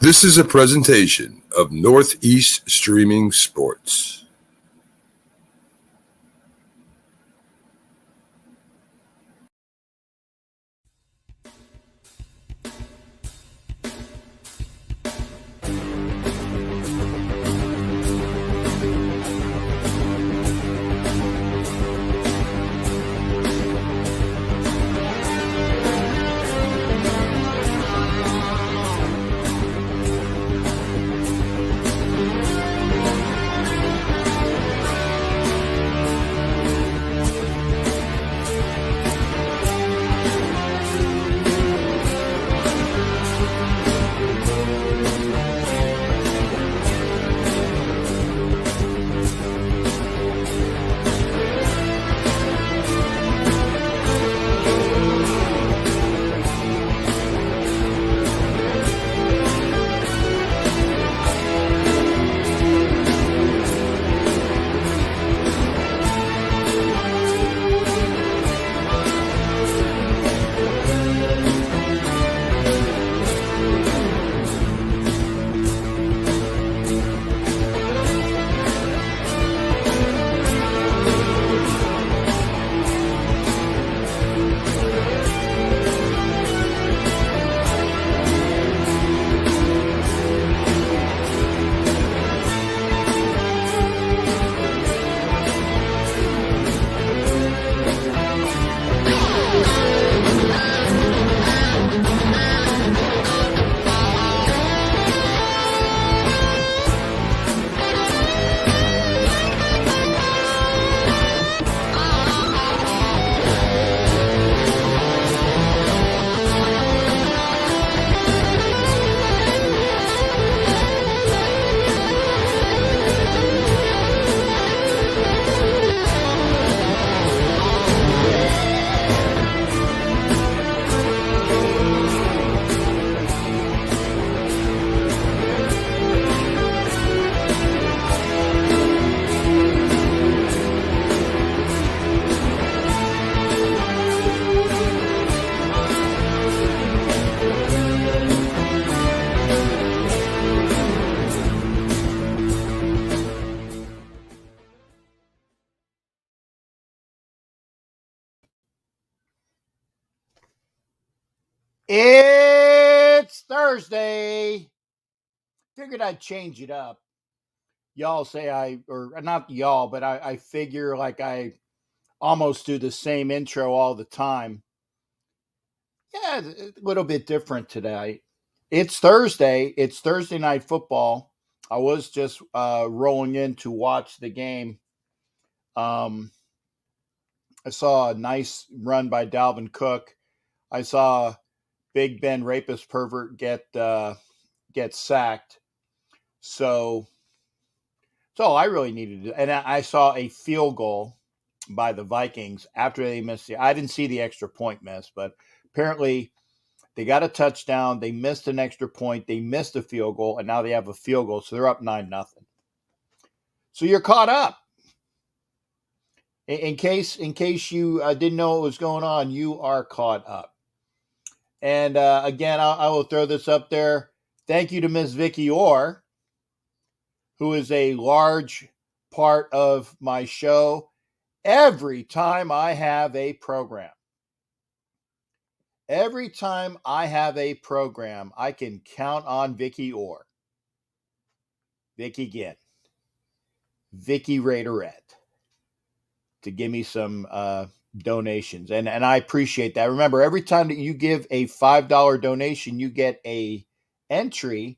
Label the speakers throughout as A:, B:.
A: This is a presentation of Northeast Streaming Sports.
B: It's Thursday. Figured I'd change it up. Y'all say or not y'all, but I figure like I almost do the same intro all the time. Yeah, a little bit different today. It's Thursday. It's Thursday night football. I was just rolling in to watch the game. I saw a nice run by Dalvin Cook. I saw Big Ben rapist pervert get sacked. So I really needed to, and I saw a field goal by the Vikings after they missed I didn't see the extra point miss, but apparently they got a touchdown. They missed an extra point. They missed a field goal, and now they have a field goal, so they're up 9-0. So you're caught up. In case you didn't know what was going on, you are caught up. And again, I will throw this up there. Thank you to Ms. Vicky Orr, who is a large part of my show every time I have a program. Every time I have a program, I can count on Vicky Orr. Vicky again. Vicky Raiderette to give me some donations. And I appreciate that. Remember, every time that you give a $5 donation, you get a entry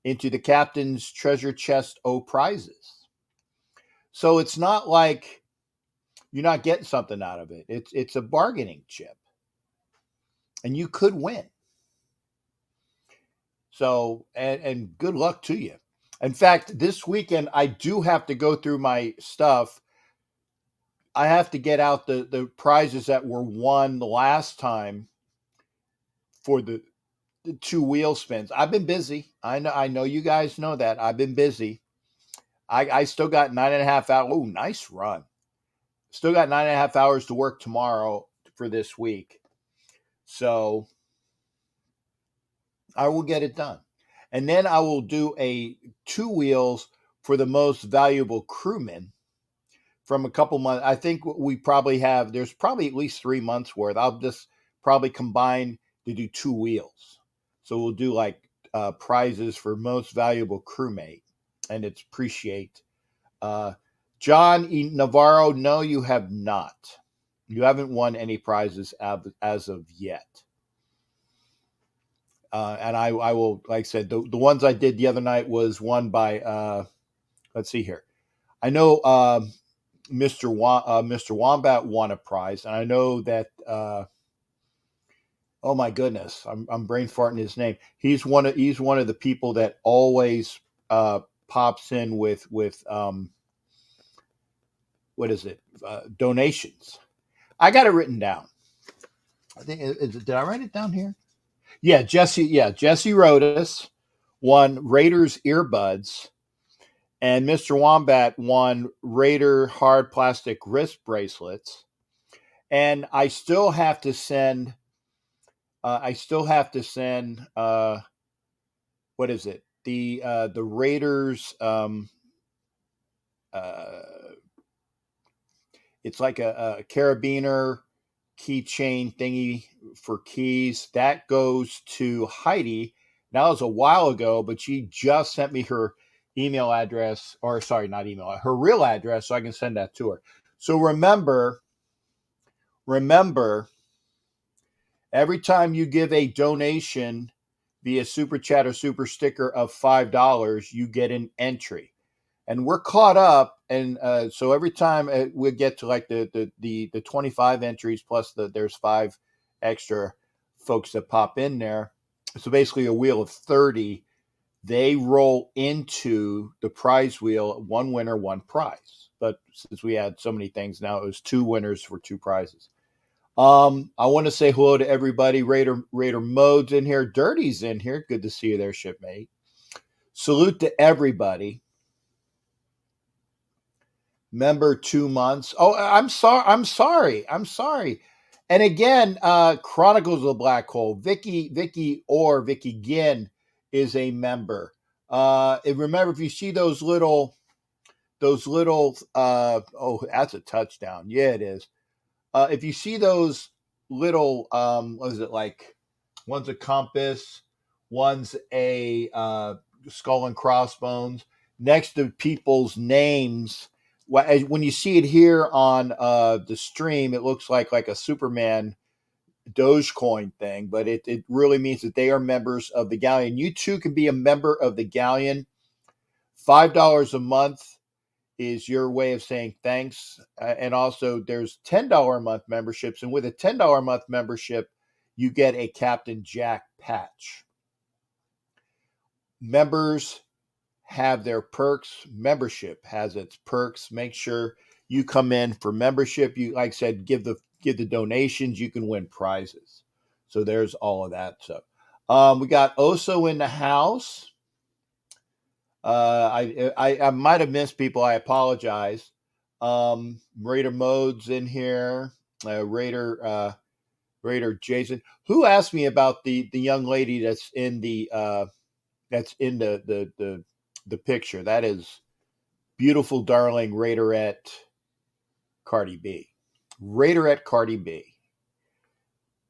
B: into the Captain's Treasure Chest O prizes. So it's not like you're not getting something out of it. It's a bargaining chip. And you could win. So, and good luck to you. In fact, this weekend, I do have to go through my stuff. I have to get out the prizes that were won the last time for the 2 wheel spins. I've been busy. I know you guys know that. I've been busy. I still got 9.5 hours. Oh, nice run. Still got 9.5 hours to work tomorrow for this week. So I will get it done. And then I will do a 2 wheels for the most valuable crewman from a couple months. I think there's probably at least 3 months worth. I'll just probably combine to do 2 wheels. So we'll do like prizes for most valuable crewmate, and it's appreciate. John E. Navarro, no, you have not. You haven't won any prizes as of yet. And I will, like I said, the ones I did the other night was won by, let's see here. I know Mr. Wombat won a prize, and I know that, oh my goodness, I'm brain farting his name. He's one of the people that always pops in with what is it? Donations. I got it written down. I think did I write it down here? Yeah, Jesse. Yeah, Jesse Rodas won Raiders earbuds, and Mr. Wombat won Raider hard plastic wrist bracelets. And I still have to send. What is it? The Raiders. It's like a carabiner keychain thingy for keys that goes to Heidi. That was a while ago, but she just sent me her email address, or sorry, not email, her real address, so I can send that to her. So remember, every time you give a donation via super chat or super sticker of $5, you get an entry. And we're caught up, and so every time we get to like the 25 entries plus there's 5 extra folks that pop in there. So basically a wheel of 30, they roll into the prize wheel, 1 winner, 1 prize. But since we had so many things now, it was 2 winners for 2 prizes. I want to say hello to everybody. Raider Mode's in here. Dirty's in here. Good to see you there, shipmate. Salute to everybody. Member 2 months. Oh, I'm sorry. And again, Chronicles of the Black Hole. Vicky Ginn is a member. And remember, if you see those little oh, that's a touchdown. Yeah, it is. If you see those little what is it, like one's a compass, one's a skull and crossbones next to people's names. When you see it here on the stream, it looks like a Superman Dogecoin thing, but it really means that they are members of the Galleon. You too can be a member of the Galleon. $5 a month is your way of saying thanks. And also there's $10 a month memberships. And with a $10 a month membership, you get a Captain Jack patch. Members have their perks. Membership has its perks. Make sure you come in for membership. You, like I said, give the donations. You can win prizes. So there's all of that stuff. We got Oso in the house. I might have missed people. I apologize. Raider Mode's in here. Raider Jason, who asked me about the young lady that's in the picture. That is beautiful, darling Raiderette Cardi B. Raiderette Cardi B.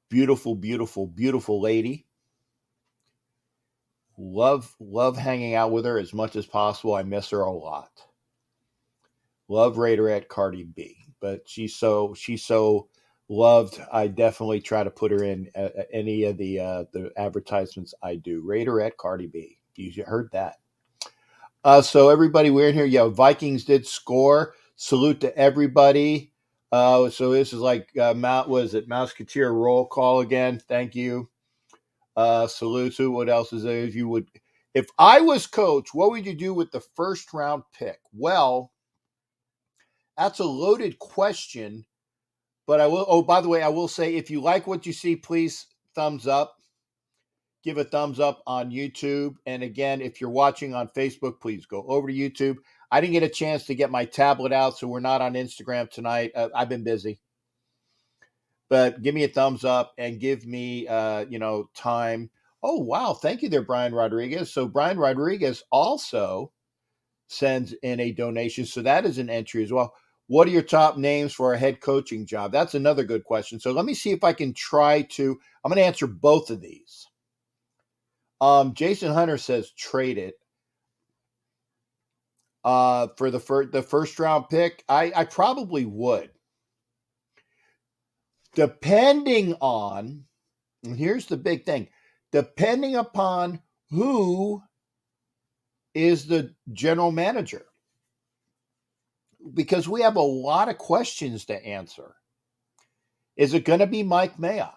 B: Beautiful, beautiful, beautiful lady. Love hanging out with her as much as possible. I miss her a lot. Love Raiderette Cardi B. But she's so loved. I definitely try to put her in any of the advertisements I do. Raiderette Cardi B. You heard that. So everybody, we're in here. Yeah, Vikings did score. Salute to everybody. So this is like Mouseketeer roll call again. Thank you. Salute to what else is there? If I was coach, what would you do with the first round pick? Well, that's a loaded question, but I will. Oh, by the way, I will say if you like what you see, please thumbs up. Give a thumbs up on YouTube. And again, if you're watching on Facebook, please go over to YouTube. I didn't get a chance to get my tablet out, so we're not on Instagram tonight. I've been busy. But give me a thumbs up and give me, time. Oh, wow. Thank you there, Brian Rodriguez. So Brian Rodriguez also sends in a donation. So that is an entry as well. What are your top names for a head coaching job? That's another good question. So let me see if I can try to. I'm going to answer both of these. Jason Hunter says trade it. For the first round pick, I probably would. Depending on, and here's the big thing, depending upon who is the general manager, because we have a lot of questions to answer. Is it going to be Mike Mayock?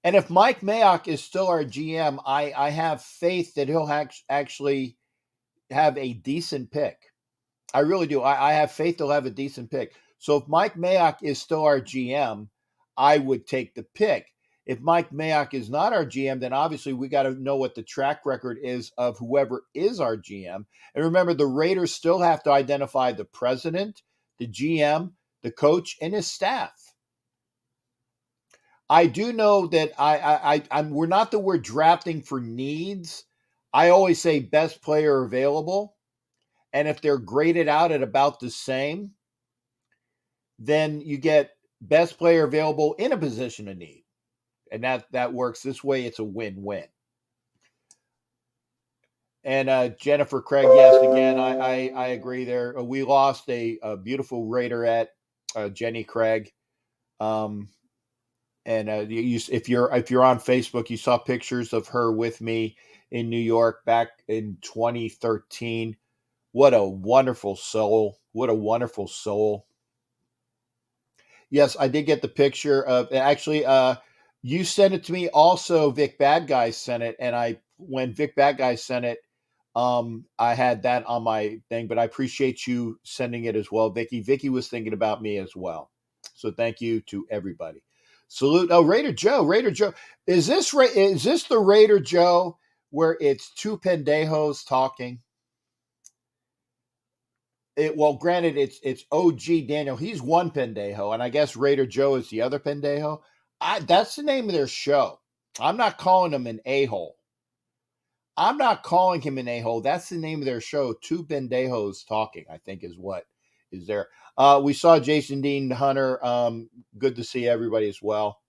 B: And if Mike Mayock is still our GM, I have faith that he'll actually have a decent pick. I really do. I have faith they'll have a decent pick. So if Mike Mayock is still our GM, I would take the pick. If Mike Mayock is not our GM, then obviously we got to know what the track record is of whoever is our GM. And remember, the Raiders still have to identify the president, the GM, the coach, and his staff. I do know that we're not that we're drafting for needs. I always say best player available. And if they're graded out at about the same, then you get best player available in a position of need. And that works this way. It's a win-win. And Jennifer Craig, yes, again, I agree there. We lost a beautiful Raiderette, Jenny Craig. If you're on Facebook, you saw pictures of her with me in New York back in 2013. What a wonderful soul. What a wonderful soul. Yes, I did get the picture of actually you sent it to me. Also, Vic Bad Guy sent it. And when Vic Bad Guy sent it, I had that on my thing, but I appreciate you sending it as well, Vicky. Vicky was thinking about me as well. So thank you to everybody. Salute. Oh, Raider Joe. Raider Joe. Is this the Raider Joe where it's two pendejos talking? Well, granted, it's OG Daniel. He's one pendejo, and I guess Raider Joe is the other pendejo. That's the name of their show. I'm not calling him an a-hole. I'm not calling him an a-hole. That's the name of their show. Two pendejos talking, I think, is what is there. We saw Jason Dean Hunter. Good to see everybody as well.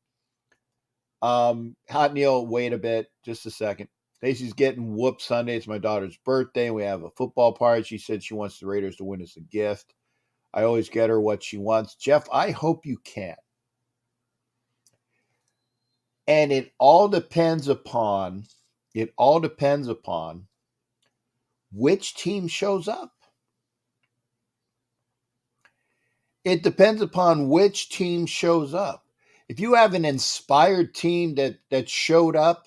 B: Hot Neil, wait a bit, just a second. Stacy's getting whooped Sunday. It's my daughter's birthday, and we have a football party. She said she wants the Raiders to win as a gift. I always get her what she wants. Jeff, I hope you can. And it all depends upon which team shows up. It depends upon which team shows up. If you have an inspired team that showed up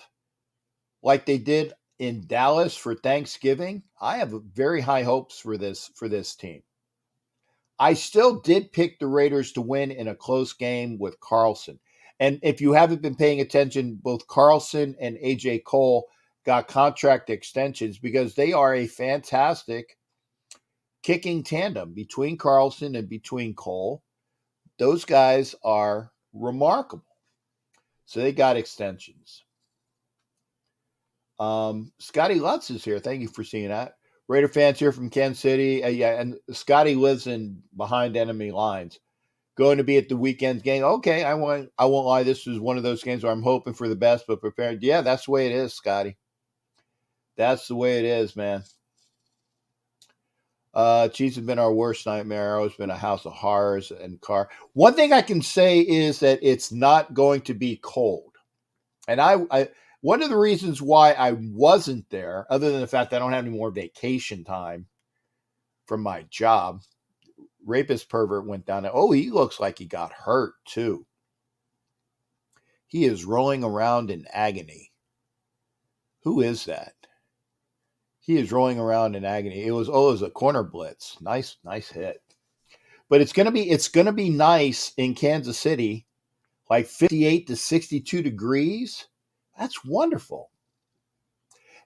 B: like they did in Dallas for Thanksgiving, I have very high hopes for this team. I still did pick the Raiders to win in a close game with Carlson. And if you haven't been paying attention, both Carlson and AJ Cole got contract extensions because they are a fantastic kicking tandem between Carlson and between Cole. Those guys are remarkable. So they got extensions. Scotty Lutz is here. Thank you for seeing that. Raider fans here from Kansas City. Yeah, and Scotty lives in behind enemy lines. Going to be at the weekend's game. Okay, I won't lie. This was one of those games where I'm hoping for the best, but prepared. Yeah, that's the way it is, Scotty. That's the way it is, man. Chiefs have been our worst nightmare. Arrow's been a house of horrors and car. One thing I can say is that it's not going to be cold. And I one of the reasons why I wasn't there, other than the fact that I don't have any more vacation time from my job, rapist pervert went down there. Oh, he looks like he got hurt too. He is rolling around in agony. Who is that? He is rolling around in agony. It was a corner blitz. Nice hit. But it's gonna be nice in Kansas City, like 58 to 62 degrees. That's wonderful.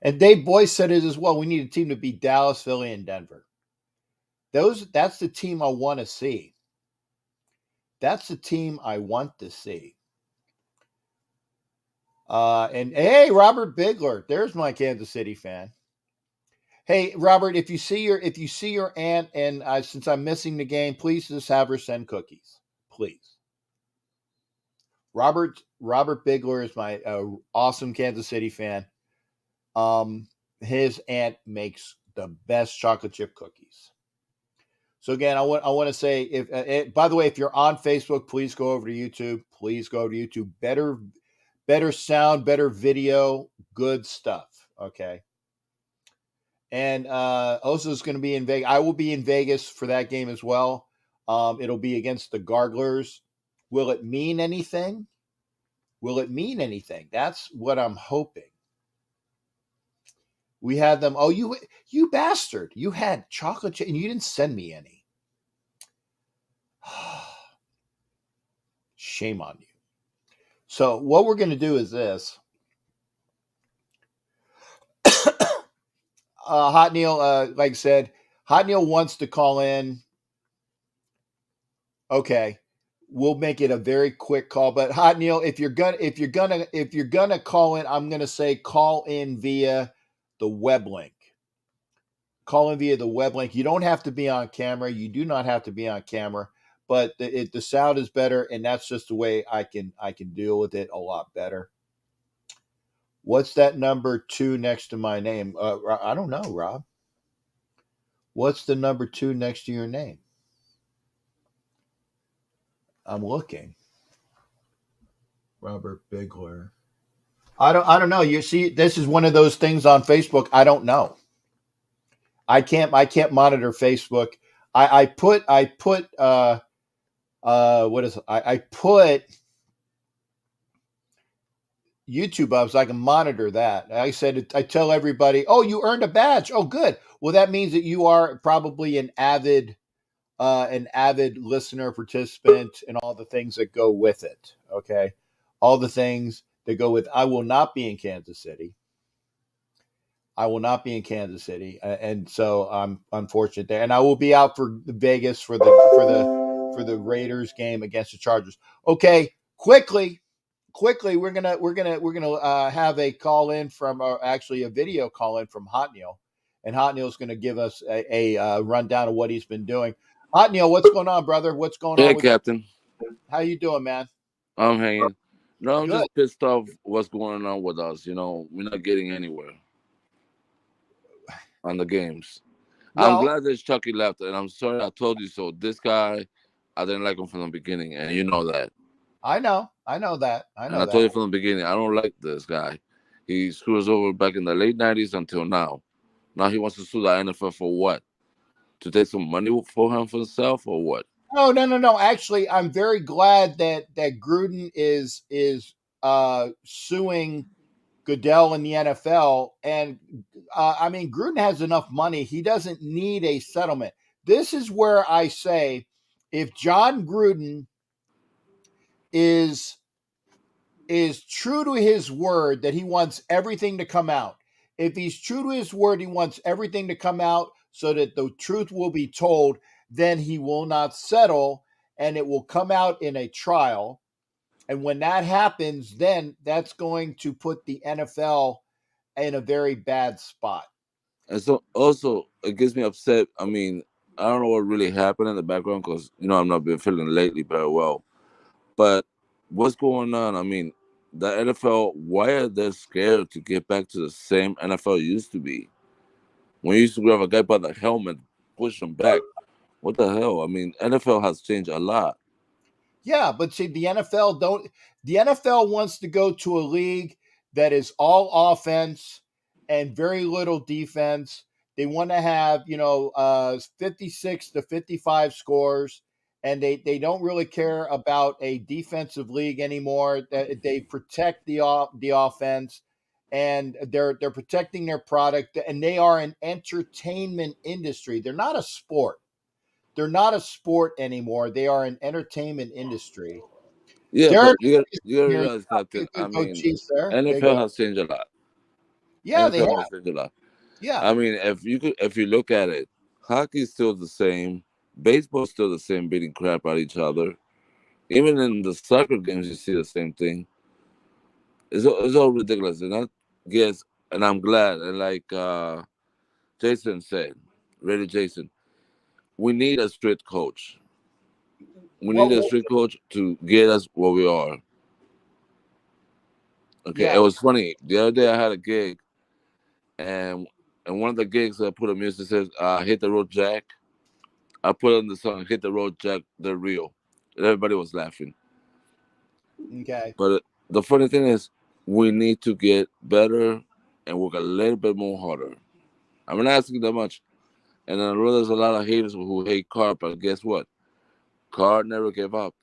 B: And Dave Boyce said it as well. We need a team to beat Dallas, Philly, and Denver. That's the team I want to see. That's the team I want to see. And hey, Robert Bigler, there's my Kansas City fan. Hey, Robert, if you see your aunt, and since I'm missing the game, please just have her send cookies, please. Robert Bigler is my awesome Kansas City fan. His aunt makes the best chocolate chip cookies. So again, I want to say, if by the way, if you're on Facebook, please go over to YouTube. Please go over to YouTube. Better sound, better video, good stuff. Okay. And also is going to be in Vegas. I will be in Vegas for that game as well. It'll be against the Garglers. Will it mean anything? Will it mean anything? That's what I'm hoping. We had them. Oh, you bastard! You had chocolate chip and you didn't send me any. Shame on you. So what we're going to do is this. Hot Neil, like I said, Hot Neil wants to call in. Okay, we'll make it a very quick call. But Hot Neil, if you're gonna call in, I'm gonna say call in via the web link. Call in via the web link. You don't have to be on camera. You do not have to be on camera, but the sound is better, and that's just the way I can deal with it a lot better. What's that number 2 next to my name? I don't know, Rob. What's the number 2 next to your name? I'm looking. Robert Bigler. I don't know. You see, this is one of those things on Facebook. I don't know. I can't monitor Facebook. I put what is it? I put YouTube up so I can monitor that. I said, I tell everybody, oh, you earned a badge. Oh, good. Well, that means that you are probably an avid listener, participant, and all the things that go with it. Okay. All the things that go with. I will not be in Kansas City. And so I'm unfortunate there. And I will be out for Vegas for the Raiders game against the Chargers. Okay, quickly, we're gonna have a call in from actually a video call in from Hot Neil, and Hot Neil's gonna give us a rundown of what he's been doing. Hot Neil, what's going on, brother? What's going on?
C: Hey, Captain.
B: How you doing, man?
C: I'm hanging. No, I'm
B: Good.
C: just pissed off what's going on with us. We're not getting anywhere on the games.
B: Well,
C: I'm glad that Chucky left, and I'm sorry I told you so. This guy, I didn't like him from the beginning, and you know that.
B: I know that.
C: And I told you from the beginning, I don't like this guy. He screwed us over back in the late 90s until now. Now he wants to sue the NFL for what? To take some money for himself or what?
B: No. Actually, I'm very glad that Gruden is suing Goodell in the NFL. And I mean, Gruden has enough money. He doesn't need a settlement. This is where I say, if John Gruden is true to his word that he wants everything to come out, if he's true to his word, he wants everything to come out so that the truth will be told, then he will not settle, and it will come out in a trial. And when that happens, then that's going to put the NFL in a very bad spot.
C: And so also, it gets me upset. I mean, I don't know what really happened in the background because, I've not been feeling lately very well. But what's going on? I mean, the NFL, why are they scared to get back to the same NFL used to be? When you used to grab a guy by the helmet, push him back. What the hell? I mean, NFL has changed a lot.
B: Yeah, but see, the NFL wants to go to a league that is all offense and very little defense. They want to have, 56 to 55 scores, and they don't really care about a defensive league anymore. They protect the offense, and they're protecting their product, and they are an entertainment industry. They're not a sport. They're not a sport anymore. They are an entertainment industry.
C: Yeah,
B: Derek,
C: but you gotta
B: here,
C: realize, Captain, I
B: go
C: mean,
B: Chiefs there.
C: NFL has changed a lot.
B: Yeah, they
C: NFL
B: have.
C: has changed a lot.
B: Yeah.
C: I mean, if you look at it, hockey's still the same, baseball's still the same, beating crap out each other. Even in the soccer games, you see the same thing. It's all ridiculous, and I guess, and I'm glad. And like Jason said, really, Jason, we need a strict coach. We need a
B: Well,
C: strict coach to get us where we are. Okay,
B: yeah.
C: it was funny. The other day I had a gig, and one of the gigs I put a music says, "Hit the road, Jack." I put on the song "Hit the Road, Jack." They're real, and everybody was laughing.
B: Okay.
C: But the funny thing is, we need to get better and work a little bit more harder. I'm not asking that much, and I know there's a lot of haters who hate Carr, but guess what? Carr never gave up.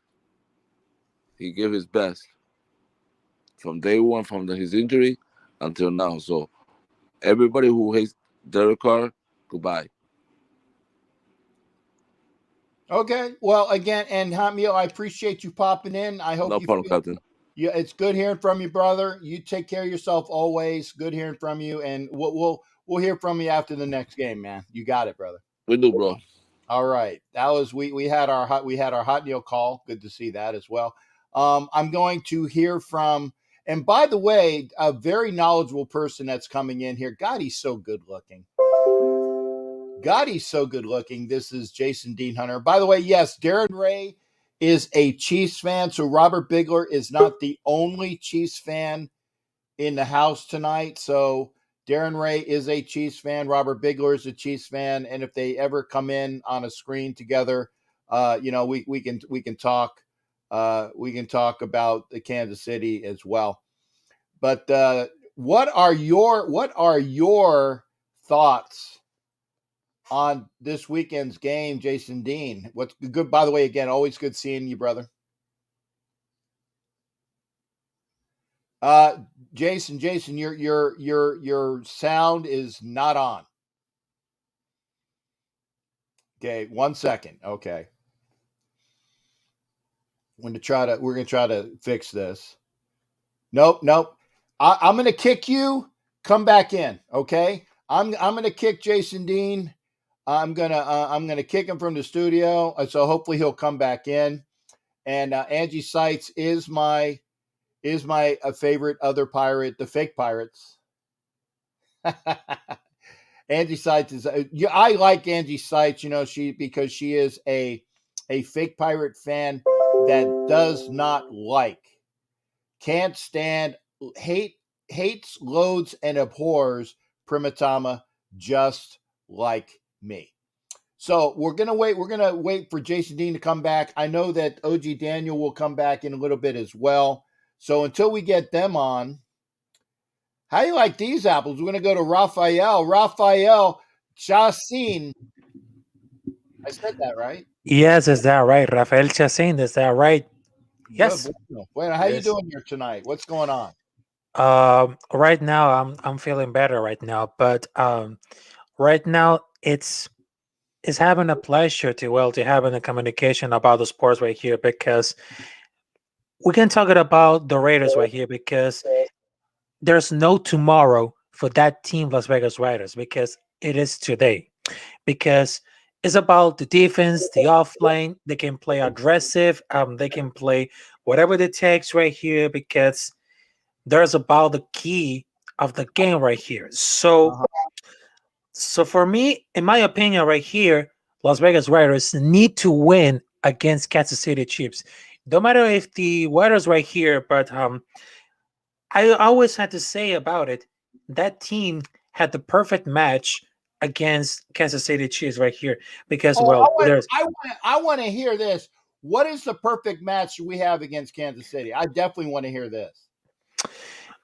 C: He gave his best from day one, from his injury until now. So everybody who hates Derek Carr, goodbye.
B: Okay. Well, again, and Hamio, I appreciate you popping in. I hope
C: No
B: you
C: problem,
B: feel.
C: Captain.
B: Yeah, it's good hearing from you, brother. You take care of yourself always. Good hearing from you, and we'll hear from you after the next game, man. You got it, brother.
C: We do, bro.
B: All right, that was we had our hot Neil call. Good to see that as well. I'm going to hear from, and by the way, a very knowledgeable person that's coming in here. God, he's so good looking. God, he's so good looking. This is Jason Dean Hunter. By the way, yes, Darren Ray is a Chiefs fan, so Robert Bigler is not the only Chiefs fan in the house tonight. So Darren Ray is a Chiefs fan. Robert Bigler is a Chiefs fan, and if they ever come in on a screen together, we can talk. We can talk about the Kansas City as well. But what are your thoughts on this weekend's game, Jason Dean? What's good? By the way, again, always good seeing you, brother. Jason, your sound is not on. Okay, 1 second. Okay. We're gonna try to fix this. Nope. I'm gonna kick you. Come back in. Okay. I'm gonna kick Jason Dean. I'm gonna kick him from the studio. So hopefully he'll come back in. And Angie Seitz is my favorite other pirate, the fake pirates. Angie Seitz is. I like Angie Seitz. Because she is a fake pirate fan that does not can't stand, hates, loathes, and abhors Primatama just like me. So we're gonna wait. We're gonna wait for Jason Dean to come back. I know that OG Daniel will come back in a little bit as well. So until we get them on, how do you like these apples? We're gonna go to Raphael Chassin. I said that right.
D: Yes, is that right? Rafael Chassin, is that right? Yes.
B: Good. Bueno, how you doing here tonight? What's going on?
D: Right now I'm feeling better right now, but right now it's having a pleasure to having a communication about the sports right here, because we can talk about the Raiders right here, because there's no tomorrow for that team, Las Vegas Raiders, because it is today. Because it's about the defense, the offline. They can play aggressive. They can play whatever it takes right here, because there's about the key of the game right here. So for me, in my opinion, right here, Las Vegas Raiders need to win against Kansas City Chiefs. No matter if the weather's right here, but I always had to say about it, that team had the perfect match against Kansas City Chiefs right here, because
B: I want to hear this. What is the perfect match we have against Kansas City? I definitely want to hear this.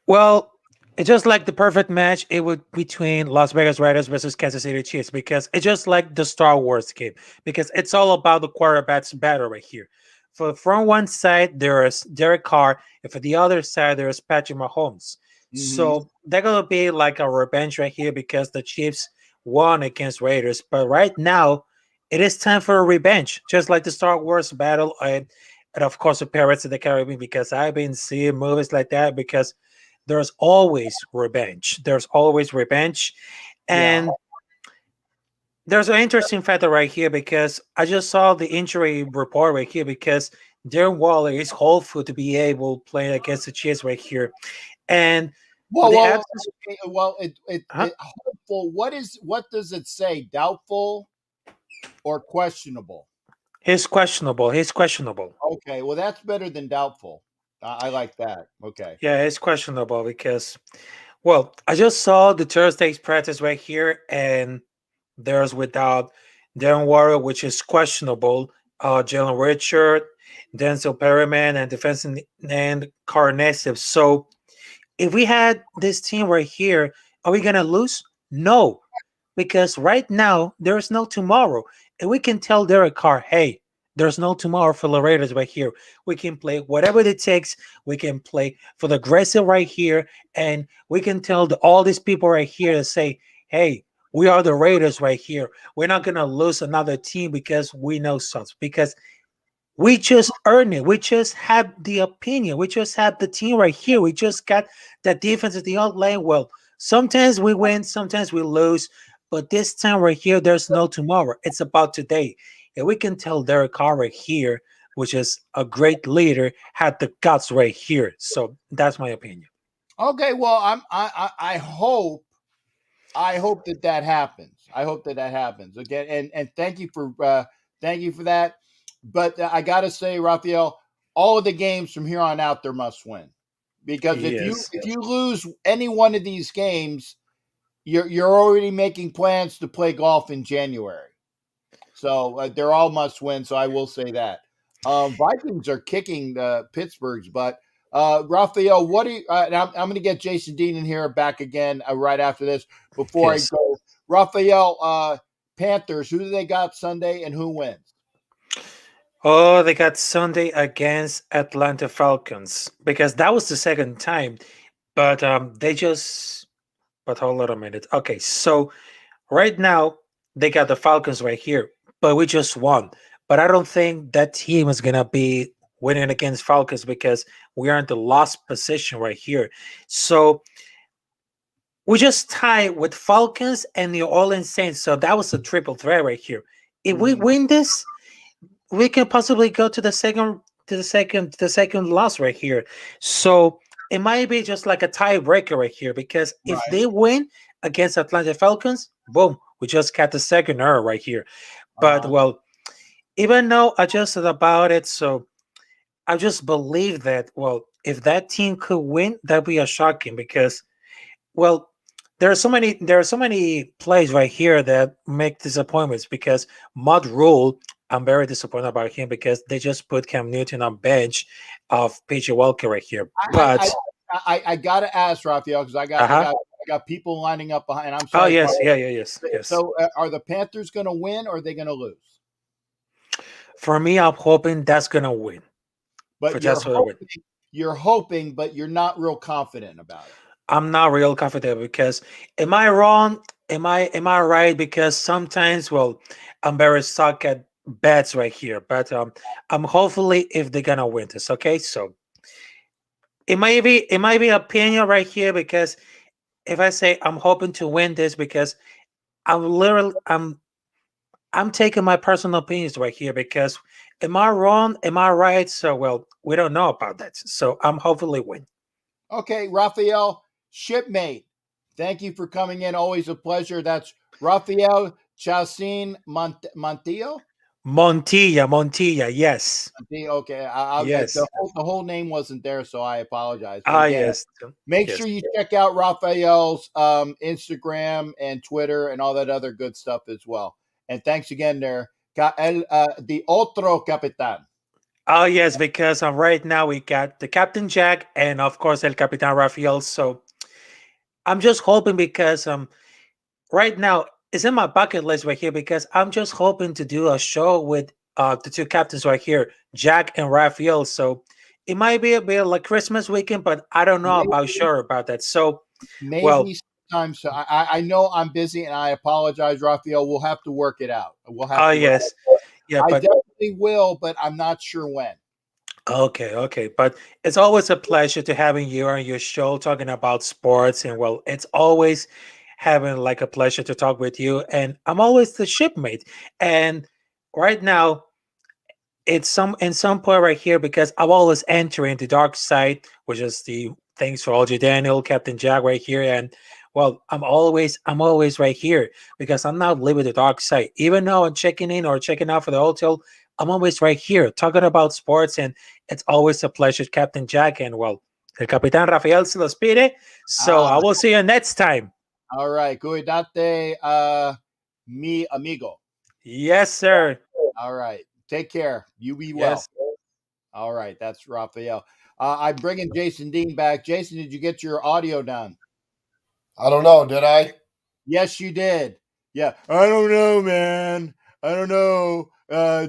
D: Well, it's just like the perfect match. It would between Las Vegas Raiders versus Kansas City Chiefs, because it's just like the Star Wars game, because it's all about the quarterbacks battle right here. From one side there is Derek Carr, and for the other side there is Patrick Mahomes. So they're gonna be like a revenge right here, because the Chiefs won against Raiders. But right now, it is time for a revenge, just like the Star Wars battle, and of course the Pirates of the Caribbean, because I've been seeing movies like that, because there's always revenge. There's always revenge. And there's an interesting factor right here, because I just saw the injury report right here, because Darren Waller is hopeful to be able to play against the Chiefs right here. And
B: Well,
D: the
B: well,
D: absence,
B: okay, well,
D: huh?
B: it hopeful. What does it say? Doubtful or questionable?
D: He's questionable. He's questionable.
B: Okay, well, that's better than doubtful. I like that. Okay.
D: Yeah, it's questionable because, well, I just saw the Thursday's practice right here, and there's without Darren Warrior, which is questionable, Jalen Richard, Denzel Perryman, and defensive end Carnesive. So if we had this team right here, are we gonna lose? No, because right now there's no tomorrow, and we can tell Derek Carr, hey, there's no tomorrow for the Raiders right here. We can play whatever it takes. We can play for the aggressive right here, and we can tell all these people right here to say, hey, we are the Raiders right here. We're not gonna lose another team because we know something. Because we just earned it. We just have the opinion. We just have the team right here. We just got that defense at the outline. Well, sometimes we win, sometimes we lose, but this time right here, there's no tomorrow. It's about today. And we can tell Derek Carr right here, which is a great leader, had the guts right here. So that's my opinion.
B: Okay. Well, I hope that happens. I hope that happens again. And thank you for that. But I got to say, Raphael, all of the games from here on out, they're must win, because
D: Yes.
B: if you lose any one of these games, you're already making plans to play golf in January. So they're all must win. So I will say that. Vikings are kicking Pittsburgh's butt. Raphael, what do you? And I'm going to get Jason Dean in here back again right after this. Before
D: Yes.
B: I go, Raphael, Panthers. Who do they got Sunday, and who wins?
D: Oh, they got Sunday against Atlanta Falcons because that was the second time. But they just but hold on a minute. Okay, so right now they got the Falcons right here, but we just won. But I don't think that team is gonna be winning against Falcons because we are in the lost position right here. So we just tied with Falcons and New Orleans Saints. So that was a triple threat right here. If we win this, we can possibly go to the second loss right here. So it might be just like a tiebreaker right here because if
B: Right.
D: they win against Atlanta Falcons, boom, we just got the second error right here. But well, even though I just said about it, so I just believe that well, if that team could win, that'd be a shocking because well, there are so many plays right here that make disappointments because Mud Rule, I'm very disappointed about him because they just put Cam Newton on bench of PJ Walker right here. But
B: I got to ask Raphael, because I got people lining up behind. I'm
D: oh
B: sorry.
D: yes, yes.
B: So are the Panthers going to win, or are they going to lose?
D: For me, I'm hoping that's gonna win.
B: But you're hoping, but you're not real confident about it.
D: I'm not real confident because am I wrong? Am I right? Because sometimes, well, I'm very suck at bets right here, but I'm hopefully if they're gonna win this. Okay, so it might be opinion right here because if I say I'm hoping to win this because I'm taking my personal opinions right here because am I wrong? Am I right? So well, we don't know about that. So I'm hopefully win.
B: Okay, Raphael, shipmate, thank you for coming in. Always a pleasure. That's Raphael Chacin Montillo.
D: Montilla, yes.
B: Okay,
D: Yes.
B: the whole name wasn't there, so I apologize. But
D: Ah,
B: again,
D: yes.
B: make
D: Yes.
B: sure you check out Raphael's Instagram and Twitter and all that other good stuff as well. And thanks again there. The otro capitan.
D: Oh, yes, because right now we got the Captain Jack and of course El Capitan Rafael. So I'm just hoping because right now it's in my bucket list right here because I'm just hoping to do a show with the two captains right here, Jack and Raphael. So it might be a bit like Christmas weekend, but I don't know about that. So well,
B: Maybe sometimes I know I'm busy and I apologize, Raphael. We'll have to work it out. We'll have
D: oh
B: to work
D: yes, yeah,
B: I
D: but
B: definitely will, but I'm not sure when.
D: okay. But it's always a pleasure to having you on your show talking about sports. And well, it's always having like a pleasure to talk with you. And I'm always the shipmate. And right now, it's some in some point right here because I'm always entering the dark side, which is the Thanks for all you, Daniel, Captain Jack, right here. And well, I'm always right here because I'm not living the dark side. Even though I'm checking in or checking out for the hotel, I'm always right here talking about sports, and it's always a pleasure, Captain Jack. And well, el Capitán Rafael se los pide. So I will see you next time.
B: All right. Cuídate, mi amigo.
D: Yes, sir.
B: All right. Take care. You be well.
D: Yes.
B: All right. That's Rafael. I'm bringing Jason Dean back. Jason, did you get your audio done?
E: I don't know. Did I?
B: Yes, you did. Yeah. I don't know, man. I don't know.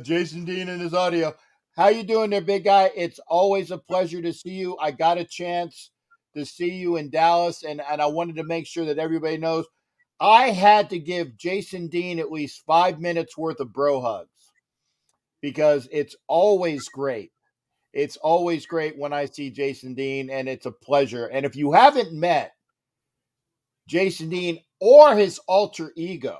B: Jason Dean and his audio. How you doing there, big guy? It's always a pleasure to see you. I got a chance to see you in Dallas, and I wanted to make sure that everybody knows I had to give Jason Dean at least 5 minutes worth of bro hugs because it's always great. It's always great when I see Jason Dean, and it's a pleasure. And if you haven't met Jason Dean or his alter ego,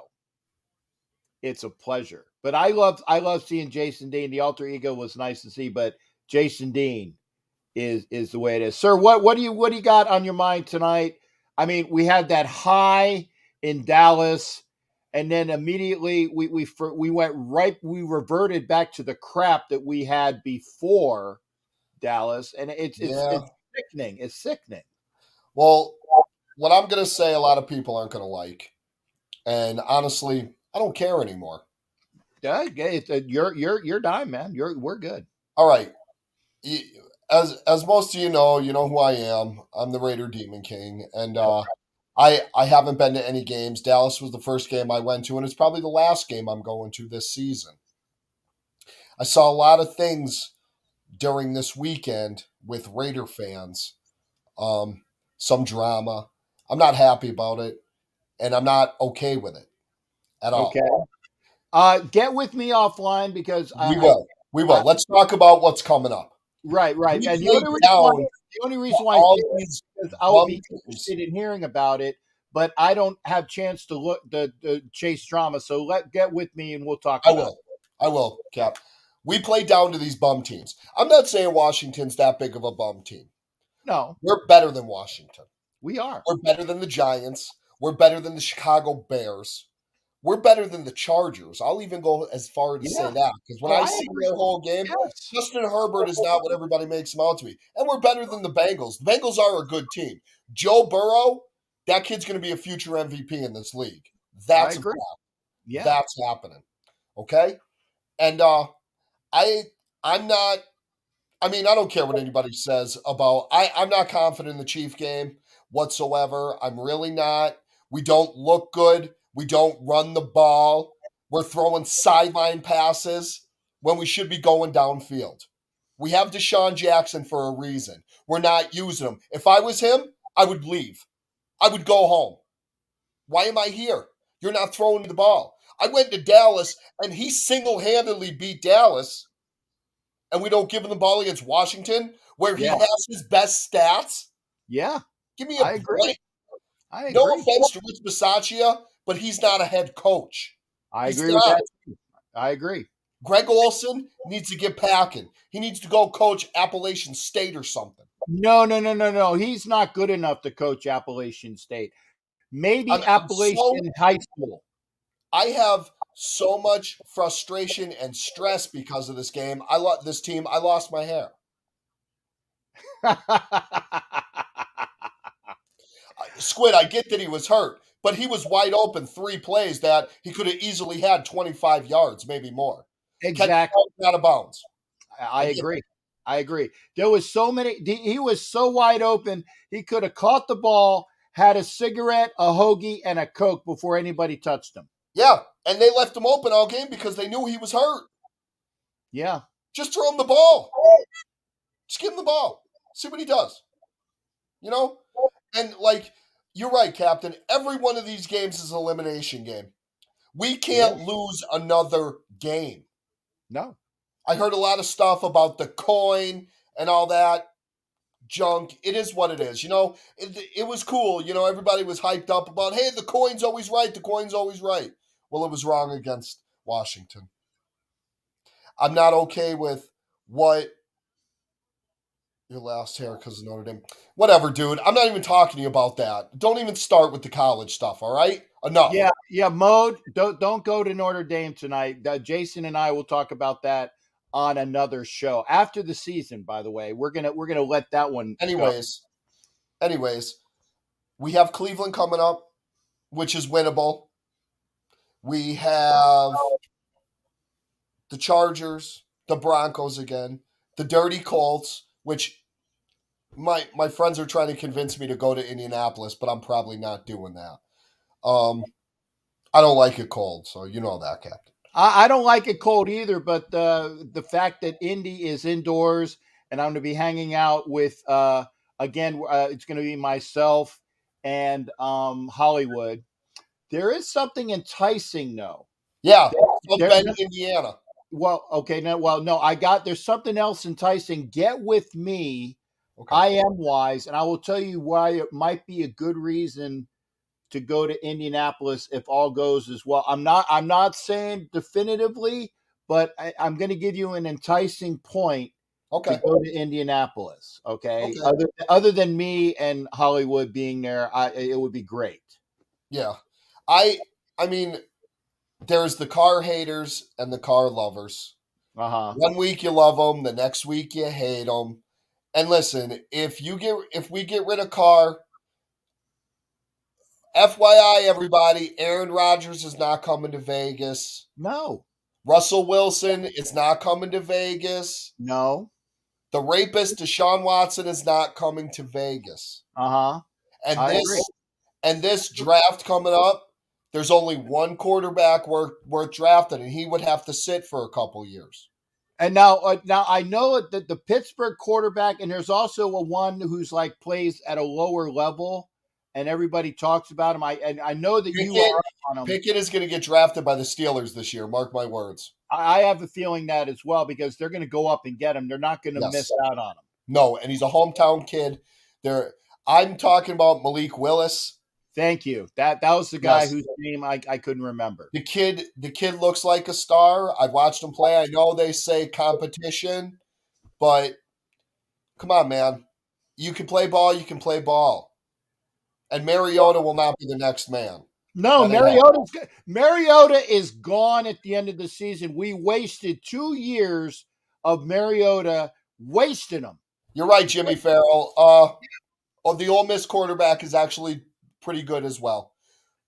B: it's a pleasure. But I love seeing Jason Dean. The alter ego was nice to see, but Jason Dean is the way it is. Sir, what do you got on your mind tonight? I mean, we had that high in Dallas, and then immediately we reverted back to the crap that we had before Dallas, and it's sickening. It's sickening.
E: Well, what I'm going to say, a lot of people aren't going to like, and honestly, I don't care anymore.
B: Yeah, it's your dime, man. We're good.
E: All right. As most of you know who I am. I'm the Raider Demon King, and I haven't been to any games. Dallas was the first game I went to, and it's probably the last game I'm going to this season. I saw a lot of things during this weekend with Raider fans. Some drama. I'm not happy about it, and I'm not okay with it at all.
B: Okay. Get with me offline because
E: we will. Let's talk about what's coming up.
B: Right. And the only reason why I would be interested in hearing about it, but I don't have chance to look the chase drama. So get with me and we'll talk about it.
E: I will, Cap. We play down to these bum teams. I'm not saying Washington's that big of a bum team.
B: No.
E: We're better than Washington.
B: We are.
E: We're better than the Giants. We're better than the Chicago Bears. We're better than the Chargers. I'll even go as far to say that. Because when I see their whole game, Justin Herbert is not what everybody makes him out to be. And we're better than the Bengals. The Bengals are a good team. Joe Burrow, that kid's going to be a future MVP in this league. That's a fact.
B: Yeah.
E: That's happening. Okay? And I'm not – I mean, I don't care what anybody says about – I'm not confident in the Chief game whatsoever. I'm really not. We don't look good. We don't run the ball. We're throwing sideline passes when we should be going downfield. We have Deshaun Jackson for a reason. We're not using him. If I was him, I would leave. I would go home. Why am I here? You're not throwing the ball. I went to Dallas, and he single-handedly beat Dallas, and we don't give him the ball against Washington, where he has his best stats?
B: Yeah.
E: Give me a break.
B: I agree.
E: No offense to Rich Bisaccia, but he's not a head coach.
B: I agree with that. I agree.
E: Greg Olson needs to get packing. He needs to go coach Appalachian State or something.
B: No. He's not good enough to coach Appalachian State. Maybe Appalachian High School.
E: I have so much frustration and stress because of this game. This team. I lost my hair. Squid, I get that he was hurt, but he was wide open 3 plays that he could have easily had 25 yards, maybe more.
B: Exactly.
E: Out of bounds.
B: I agree. There was so many. He was so wide open. He could have caught the ball, had a cigarette, a hoagie, and a Coke before anybody touched him.
E: Yeah, and they left him open all game because they knew he was hurt.
B: Yeah.
E: Just throw him the ball. Just give him the ball. See what he does. And you're right, Captain. Every one of these games is an elimination game. We can't lose another game.
B: No.
E: I heard a lot of stuff about the coin and all that junk. It is what it is. It was cool. Everybody was hyped up about, hey, the coin's always right. The coin's always right. Well, it was wrong against Washington. I'm not okay with what Your last hair because of Notre Dame. Whatever, dude. I'm not even talking to you about that. Don't even start with the college stuff, all right? Enough.
B: Yeah, Mode, don't go to Notre Dame tonight. Jason and I will talk about that on another show after the season. By the way, we're gonna let that one go.
E: Anyways, we have Cleveland coming up, which is winnable. We have the Chargers, the Broncos again, the Dirty Colts, which my friends are trying to convince me to go to Indianapolis, but I'm probably not doing that. I don't like it cold, so you know that, Captain.
B: I don't like it cold either, but the fact that Indy is indoors and I'm going to be hanging out with again, it's going to be myself and Hollywood. There is something enticing, though.
E: Yeah, Indiana.
B: Well, okay, no, there's something else enticing. Get with me.
E: Okay.
B: I am wise, and I will tell you why it might be a good reason to go to Indianapolis if all goes as well. I'm not saying definitively, but I'm going to give you an enticing point to go to Indianapolis. Okay. Other than me and Hollywood being there, it would be great.
E: Yeah. I mean, there's the car haters and the car lovers. One week you love them, the next week you hate them. And listen, if we get rid of Carr, FYI, everybody, Aaron Rodgers is not coming to Vegas.
B: No.
E: Russell Wilson is not coming to Vegas.
B: No.
E: The rapist Deshaun Watson is not coming to Vegas. And this draft coming up, there's only one quarterback worth drafting, and he would have to sit for a couple years.
B: And now I know that the Pittsburgh quarterback, and there's also one who's like plays at a lower level, and everybody talks about him. I know that you are on him.
E: Pickett is going to get drafted by the Steelers this year. Mark my words.
B: I have a feeling that as well because they're going to go up and get him. They're not going to miss out on him.
E: No, and he's a hometown kid. I'm talking about Malik Willis.
B: Thank you. That was the guy whose name I couldn't remember.
E: The kid looks like a star. I've watched him play. I know they say competition, but come on, man. You can play ball, you can play ball. And Mariota will not be the next man.
B: No, Mariota is gone at the end of the season. We wasted 2 years of Mariota wasting him.
E: You're right, Jimmy Farrell. The Ole Miss quarterback is actually pretty good as well.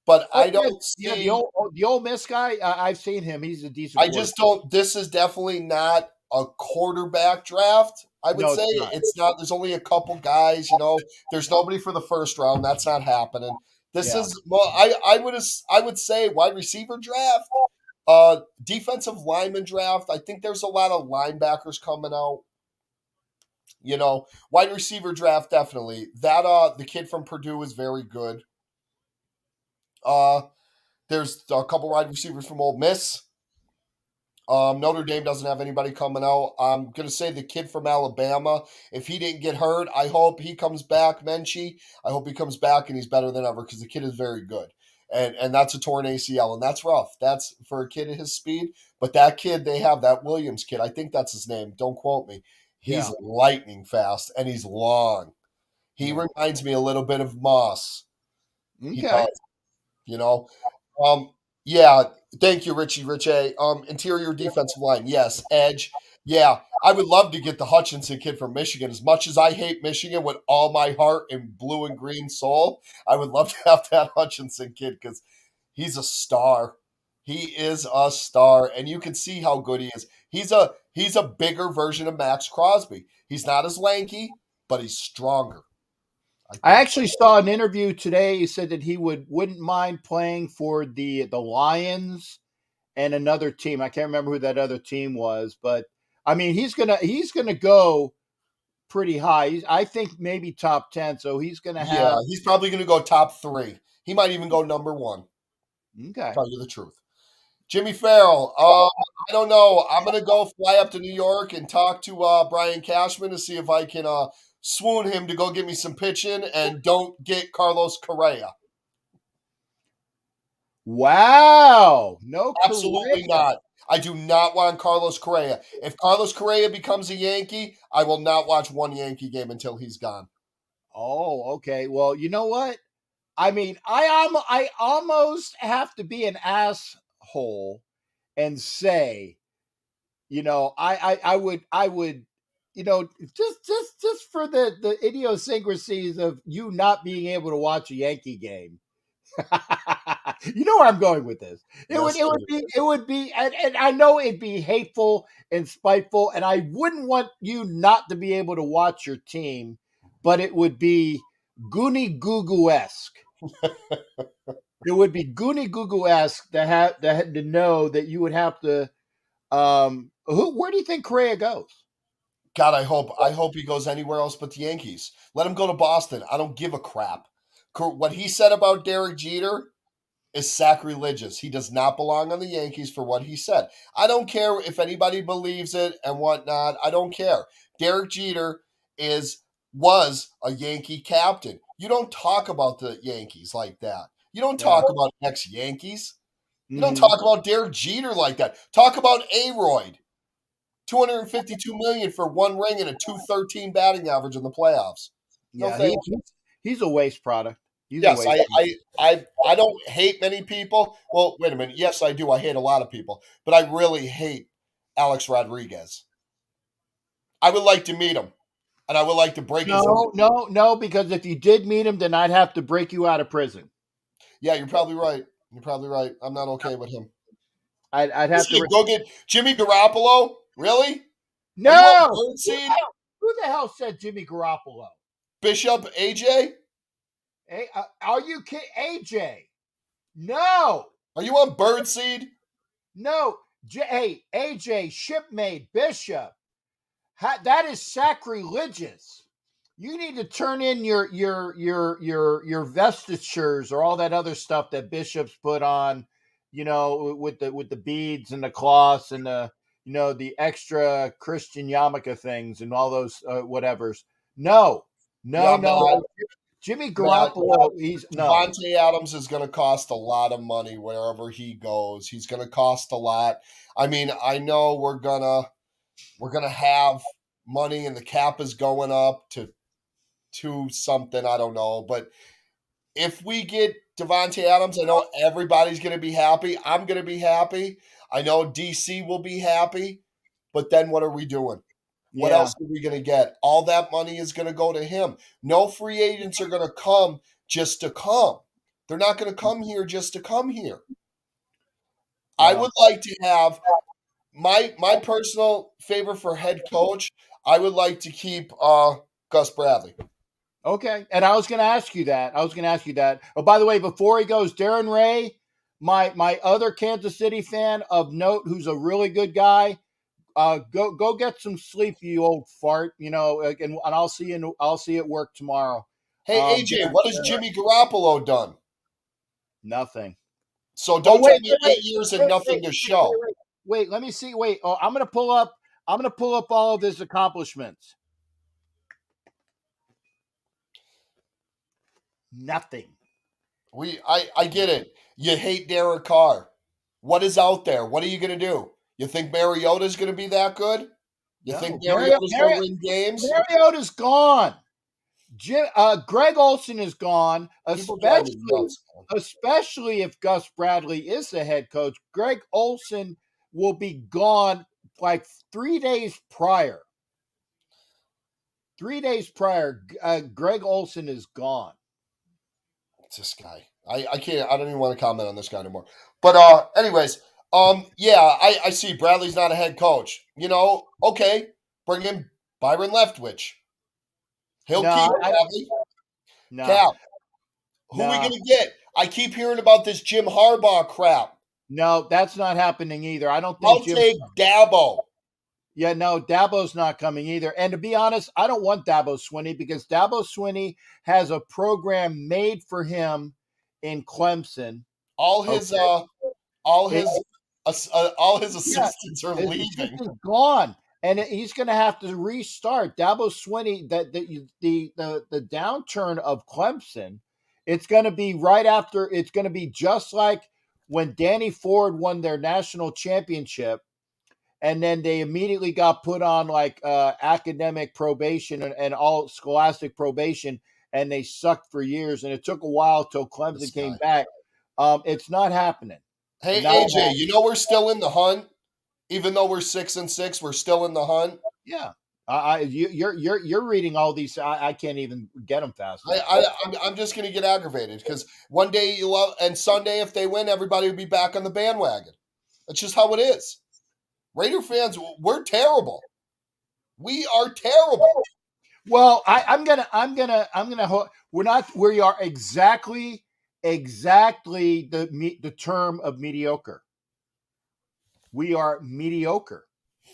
E: But I don't see
B: the Ole Miss guy. I've seen him. He's a decent.
E: I just don't. This is definitely not a quarterback draft. I would say it's not. There's only a couple guys. There's nobody for the first round. That's not happening. This is I would say wide receiver draft, defensive lineman draft. I think there's a lot of linebackers coming out. Wide receiver draft definitely. That the kid from Purdue is very good. There's a couple wide receivers from Ole Miss. Notre Dame doesn't have anybody coming out. I'm going to say the kid from Alabama, if he didn't get hurt, I hope he comes back, Menchie. I hope he comes back and he's better than ever because the kid is very good. And that's a torn ACL, and that's rough. That's for a kid at his speed. But that kid they have, that Williams kid, I think that's his name. Don't quote me. He's lightning fast, and he's long. He reminds me a little bit of Moss.
B: Okay.
E: Yeah, thank you, Richie. Interior defensive line, yes. Edge, yeah. I would love to get the Hutchinson kid from Michigan. As much as I hate Michigan with all my heart and blue and green soul, I would love to have that Hutchinson kid because he's a star. He is a star, and you can see how good he is. He's a bigger version of Max Crosby. He's not as lanky, but he's stronger.
B: I actually saw an interview today. He said that he wouldn't mind playing for the Lions and another team. I can't remember who that other team was, but I mean he's gonna go pretty high. I think maybe top 10. So he's gonna have.
E: Yeah, he's probably gonna go top 3. He might even go number 1.
B: Okay,
E: tell you the truth. Jimmy Farrell. I don't know. I'm gonna go fly up to New York and talk to Brian Cashman to see if I can swoon him to go get me some pitching and don't get Carlos Correa.
B: Wow. No,
E: absolutely
B: Correa.
E: not. I do not want Carlos Correa. If Carlos Correa becomes a Yankee, I will not watch one Yankee game until he's gone.
B: Oh, okay. Well, you know what? I mean, I almost have to be an asshole and say, I would, just for the idiosyncrasies of you not being able to watch a Yankee game. You know where I'm going with this. And I know it'd be hateful and spiteful, and I wouldn't want you not to be able to watch your team, but it would be Goonie Goo Goo esque. It would be Goonie Goo Goo esque to know that you would have to. Where do you think Correa goes?
E: God, I hope he goes anywhere else but the Yankees. Let him go to Boston. I don't give a crap. What he said about Derek Jeter is sacrilegious. He does not belong on the Yankees for what he said. I don't care if anybody believes it and whatnot. I don't care. Derek Jeter was a Yankee captain. You don't talk about the Yankees like that. You don't talk about ex-Yankees. You don't talk about Derek Jeter like that. Talk about A-Royd. $252 million for one ring and a .213 batting average in the playoffs.
B: Yeah, he's a waste product.
E: Yes, I don't hate many people. Well, wait a minute. Yes, I do. I hate a lot of people, but I really hate Alex Rodriguez. I would like to meet him, and I would like to break his.
B: No, because if you did meet him, then I'd have to break you out of prison.
E: Yeah, you're probably right. I'm not okay with him.
B: I'd have to
E: go get Jimmy Garoppolo. Really?
B: No. Who the hell said Jimmy Garoppolo?
E: Bishop AJ?
B: Hey, are you kidding? AJ? No.
E: Are you on Birdseed?
B: No. Hey, AJ, Shipmate, Bishop. That is sacrilegious. You need to turn in your vestitures or all that other stuff that bishops put on, with the beads and the cloths and the extra Christian yarmulke things and all those whatevers. No. Jimmy Garoppolo,
E: Devontae Adams is going to cost a lot of money wherever he goes. He's going to cost a lot. I mean, I know we're gonna have money and the cap is going up to something, I don't know. But if we get Devontae Adams, I know everybody's going to be happy. I'm going to be happy. I know DC will be happy. But then what are we doing? What else are we going to get? All that money is going to go to him. No free agents are going to come just to come. They're not going to come here just to come here. Yeah. I would like to have my personal favor for head coach. I would like to keep Gus Bradley.
B: Okay, and I was going to ask you that. Oh, by the way, before he goes, Darren Ray, my other Kansas City fan of note, who's a really good guy. Go get some sleep, you old fart. And I'll see you. I'll see you at work tomorrow.
E: Hey AJ, what has Jimmy Garoppolo done?
B: Nothing.
E: So don't tell me 8 years and nothing to show.
B: Wait, let me see. Wait, I'm gonna pull up all of his accomplishments. Nothing.
E: I get it. You hate Derek Carr. What is out there? What are you gonna do? You think Mariota's going to be that good? You think Mariota's going to win games?
B: Mariota's gone. Greg Olson is gone, especially if Gus Bradley is the head coach. Greg Olson will be gone like 3 days prior. 3 days prior, Greg Olson is gone.
E: It's this guy. I can't. I don't even want to comment on this guy anymore. But anyways. I see Bradley's not a head coach. Okay, bring in Byron Leftwich. He'll keep Bradley.
B: No.
E: Cap. Who are we going to get? I keep hearing about this Jim Harbaugh crap.
B: No, that's not happening either. I don't think
E: I'll take Dabo.
B: Yeah, no, Dabo's not coming either. And to be honest, I don't want Dabo Swinney because Dabo Swinney has a program made for him in Clemson.
E: All his assistants are leaving.
B: He's gone, and he's going to have to restart. Dabo Swinney, the downturn of Clemson, it's going to be right after. It's going to be just like when Danny Ford won their national championship, and then they immediately got put on like academic probation and all scholastic probation, and they sucked for years. And it took a while till
E: This
B: Clemson came
E: guy.
B: back. It's not happening.
E: Hey,
B: Not
E: AJ,
B: happening.
E: you know we're still in the hunt, even though we're 6-6. We're still in the hunt.
B: Yeah, you're reading all these. I can't even get them fast enough.
E: I'm just going to get aggravated because one day you love, and Sunday if they win, everybody will be back on the bandwagon. That's just how it is. Raider fans, we're terrible. We are terrible.
B: Well, I'm gonna. We are exactly the term of mediocre. We are mediocre.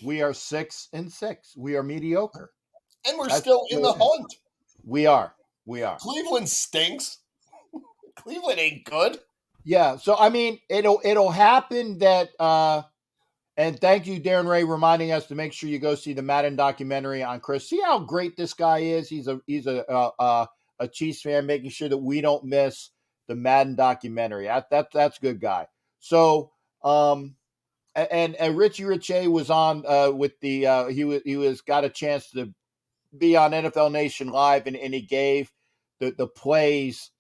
B: We are 6-6. We are mediocre.
E: And we're
B: That's
E: still in the
B: what it is.
E: hunt.
B: We are.
E: Cleveland stinks. Cleveland ain't good.
B: Yeah. So I mean, it'll happen that. And thank you, Darren Ray, reminding us to make sure you go see the Madden documentary on Chris. See how great this guy is. He's a Chiefs fan, making sure that we don't miss the Madden documentary. That's a good guy. So, and Richie Riche was on with the he was got a chance to be on NFL Nation Live, and he gave the plays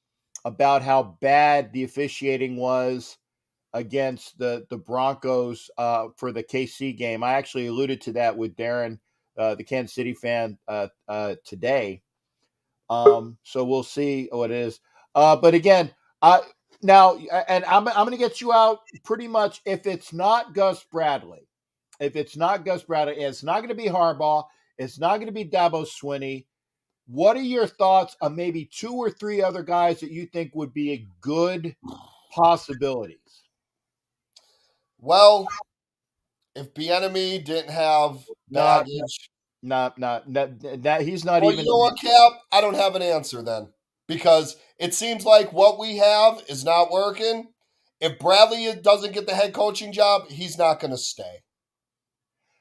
B: about how bad the officiating was against the Broncos for the KC game. I actually alluded to that with Darren, the Kansas City fan, today. So we'll see what it is. But again, now, and I'm going to get you out pretty much. If it's not Gus Bradley, it's not going to be Harbaugh. It's not going to be Dabo Swinney. What are your thoughts on maybe 2 or 3 other guys that you think would be a good possibilities?
E: Well, if Bieniemy didn't have baggage,
B: that he's not
E: well,
B: even.
E: you know what, Cap? I don't have an answer then, because it seems like what we have is not working. If Bradley doesn't get the head coaching job, he's not going to stay.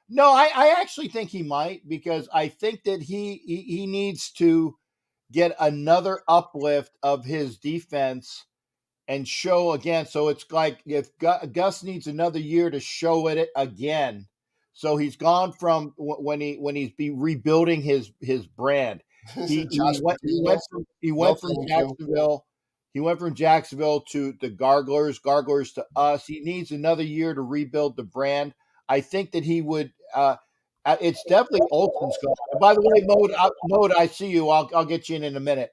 B: No, I actually think he might, because I think that he needs to get another uplift of his defense and show again. So it's like if Gus needs another year to show it again. So he's gone from when he's rebuilding his brand. He went from Jacksonville. He went from Jacksonville to the Garglers to us. He needs another year to rebuild the brand. I think that he would. It's definitely Olsen's gone. By the way, Mode, I see you. I'll get you in a minute.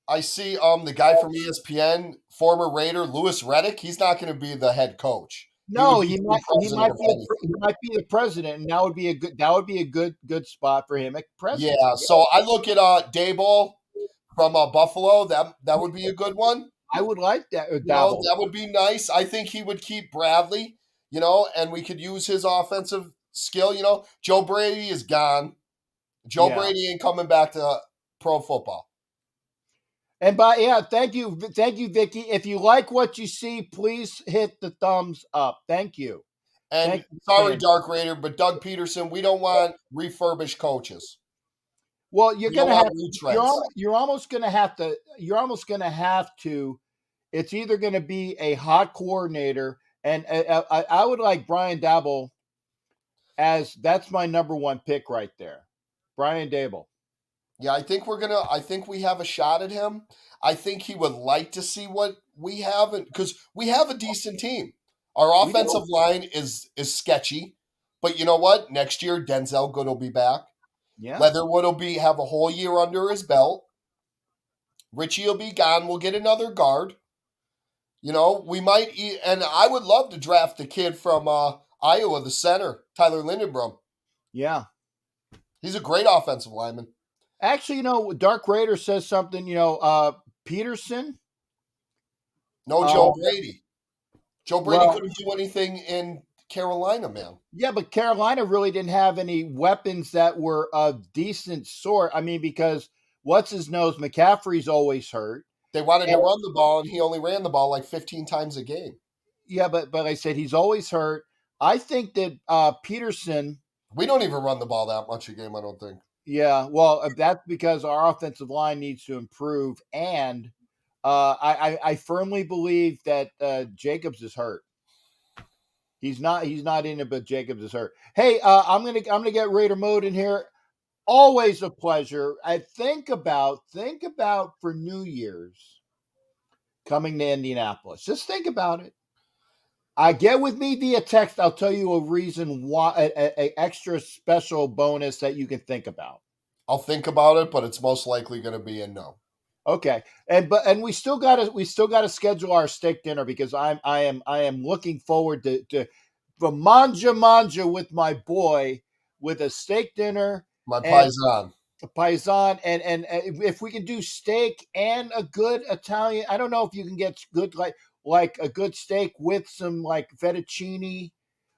E: I see the guy from ESPN, former Raider, Louis Riddick. He's not going to be the head coach.
B: No, he might be the president, and that would be a good spot for him at president.
E: Yeah, so I look at Daboll from Buffalo. That would be a good one.
B: I would like that.
E: That would be nice. I think he would keep Bradley, and we could use his offensive skill. Joe Brady is gone. Brady ain't coming back to pro football.
B: And thank you, Vicky. If you like what you see, please hit the thumbs up. Thank you.
E: And sorry, Dark Raider, but Doug Peterson, we don't want refurbished coaches.
B: Well, you're almost gonna have to. It's either going to be a hot coordinator, and I would like Brian Daboll that's my number 1 pick right there, Brian Daboll.
E: Yeah, I think we have a shot at him. I think he would like to see what we have, because we have a decent team. Our offensive line is sketchy, but you know what? Next year, Denzel Good will be back.
B: Yeah,
E: Leatherwood will have a whole year under his belt. Richie will be gone. We'll get another guard. We might, and I would love to draft the kid from Iowa, the center, Tyler Lindenbrom.
B: Yeah,
E: he's a great offensive lineman.
B: Actually, Dark Raider says something. Peterson.
E: No, Joe Brady. Joe Brady couldn't do anything in Carolina, man.
B: Yeah, but Carolina really didn't have any weapons that were of decent sort. I mean, because what's his nose? McCaffrey's always hurt.
E: They wanted to run the ball, and he only ran the ball like 15 times a game.
B: Yeah, but I said he's always hurt. I think that Peterson.
E: We don't even run the ball that much a game, I don't think.
B: Yeah, well, that's because our offensive line needs to improve, and I firmly believe that Jacobs is hurt. He's not in it, but Jacobs is hurt. Hey, I'm gonna get Raider Mode in here. Always a pleasure. I think about for New Year's coming to Indianapolis. Just think about it. Get with me via text. I'll tell you a reason why, a extra special bonus that you can think about.
E: I'll think about it, but it's most likely going to be a no.
B: Okay, and we still gotta schedule our steak dinner because I am looking forward to manja with my boy with a steak dinner,
E: My
B: and
E: paisan.
B: and if we can do steak and a good Italian, I don't know if you can get good like a good steak with some like fettuccine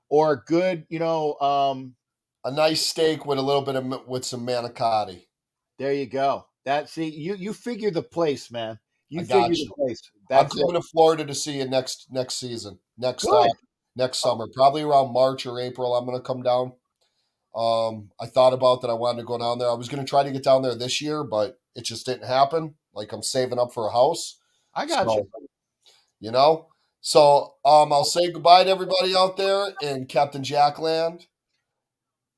B: or a good
E: a nice steak with a little bit with some manicotti.
B: There you go. You figure the place, man. You
E: I
B: figure
E: got
B: the
E: you.
B: place.
E: I'm coming to Florida to see you next season, next summer, probably around March or April. I'm going to come down. I thought about that. I wanted to go down there. I was going to try to get down there this year, but it just didn't happen. Like I'm saving up for a house.
B: I got you.
E: You know. So I'll say goodbye to everybody out there in Captain Jackland.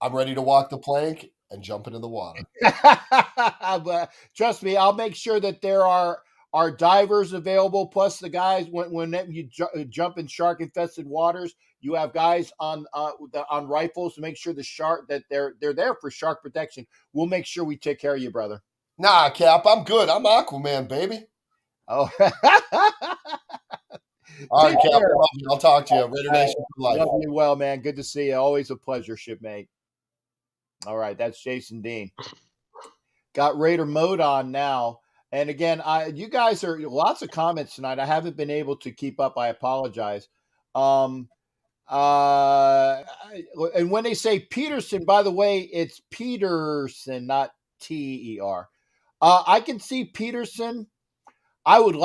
E: I'm ready to walk the plank and jump into the water.
B: But trust me, I'll make sure that there are divers available. Plus, the guys when you jump in shark infested waters, you have guys on rifles to make sure the shark that they're there for shark protection. We'll make sure we take care of you, brother.
E: Nah, Cap, I'm good. I'm Aquaman, baby.
B: Oh.
E: All right, Cap. I love you. I'll talk to you. Raider Nation for life.
B: Love you well, man. Good to see you. Always a pleasure, shipmate. All right, that's Jason Dean. Got Raider Mode on now. And again, you guys are lots of comments tonight. I haven't been able to keep up. I apologize. And when they say Peterson, by the way, it's Peterson, not T-E-R. I can see Peterson. I would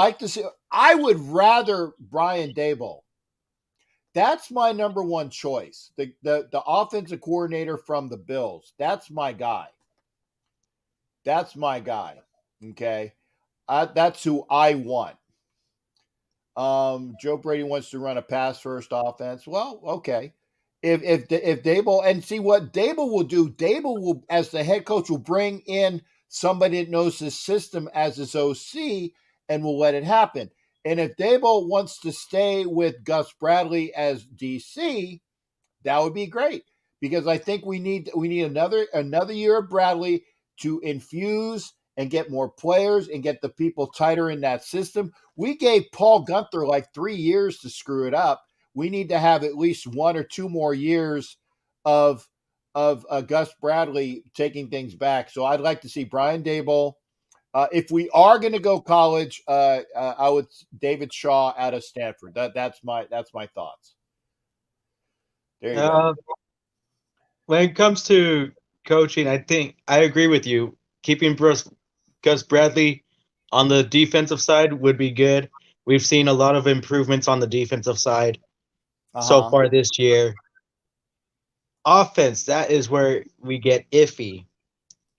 B: rather Brian Daboll. That's my number one choice. The offensive coordinator from the Bills. That's my guy. Okay. That's who I want. Joe Brady wants to run a pass first offense. Well, okay. If Daboll, and see what Daboll will do, Daboll will, as the head coach, will bring in somebody that knows his system as his OC and will let it happen. And if Daboll wants to stay with Gus Bradley as DC, that would be great because I think we need another year of Bradley to infuse and get more players and get the people tighter in that system. We gave Paul Gunther like 3 years to screw it up. We need to have at least 1 or 2 more years of Gus Bradley taking things back. So I'd like to see Brian Daboll. If we are going to go college, I would David Shaw out of Stanford. That's my thoughts. There you go.
F: When it comes to coaching, I think I agree with you. Keeping Gus Bradley on the defensive side would be good. We've seen a lot of improvements on the defensive side so far this year. Offense, that is where we get iffy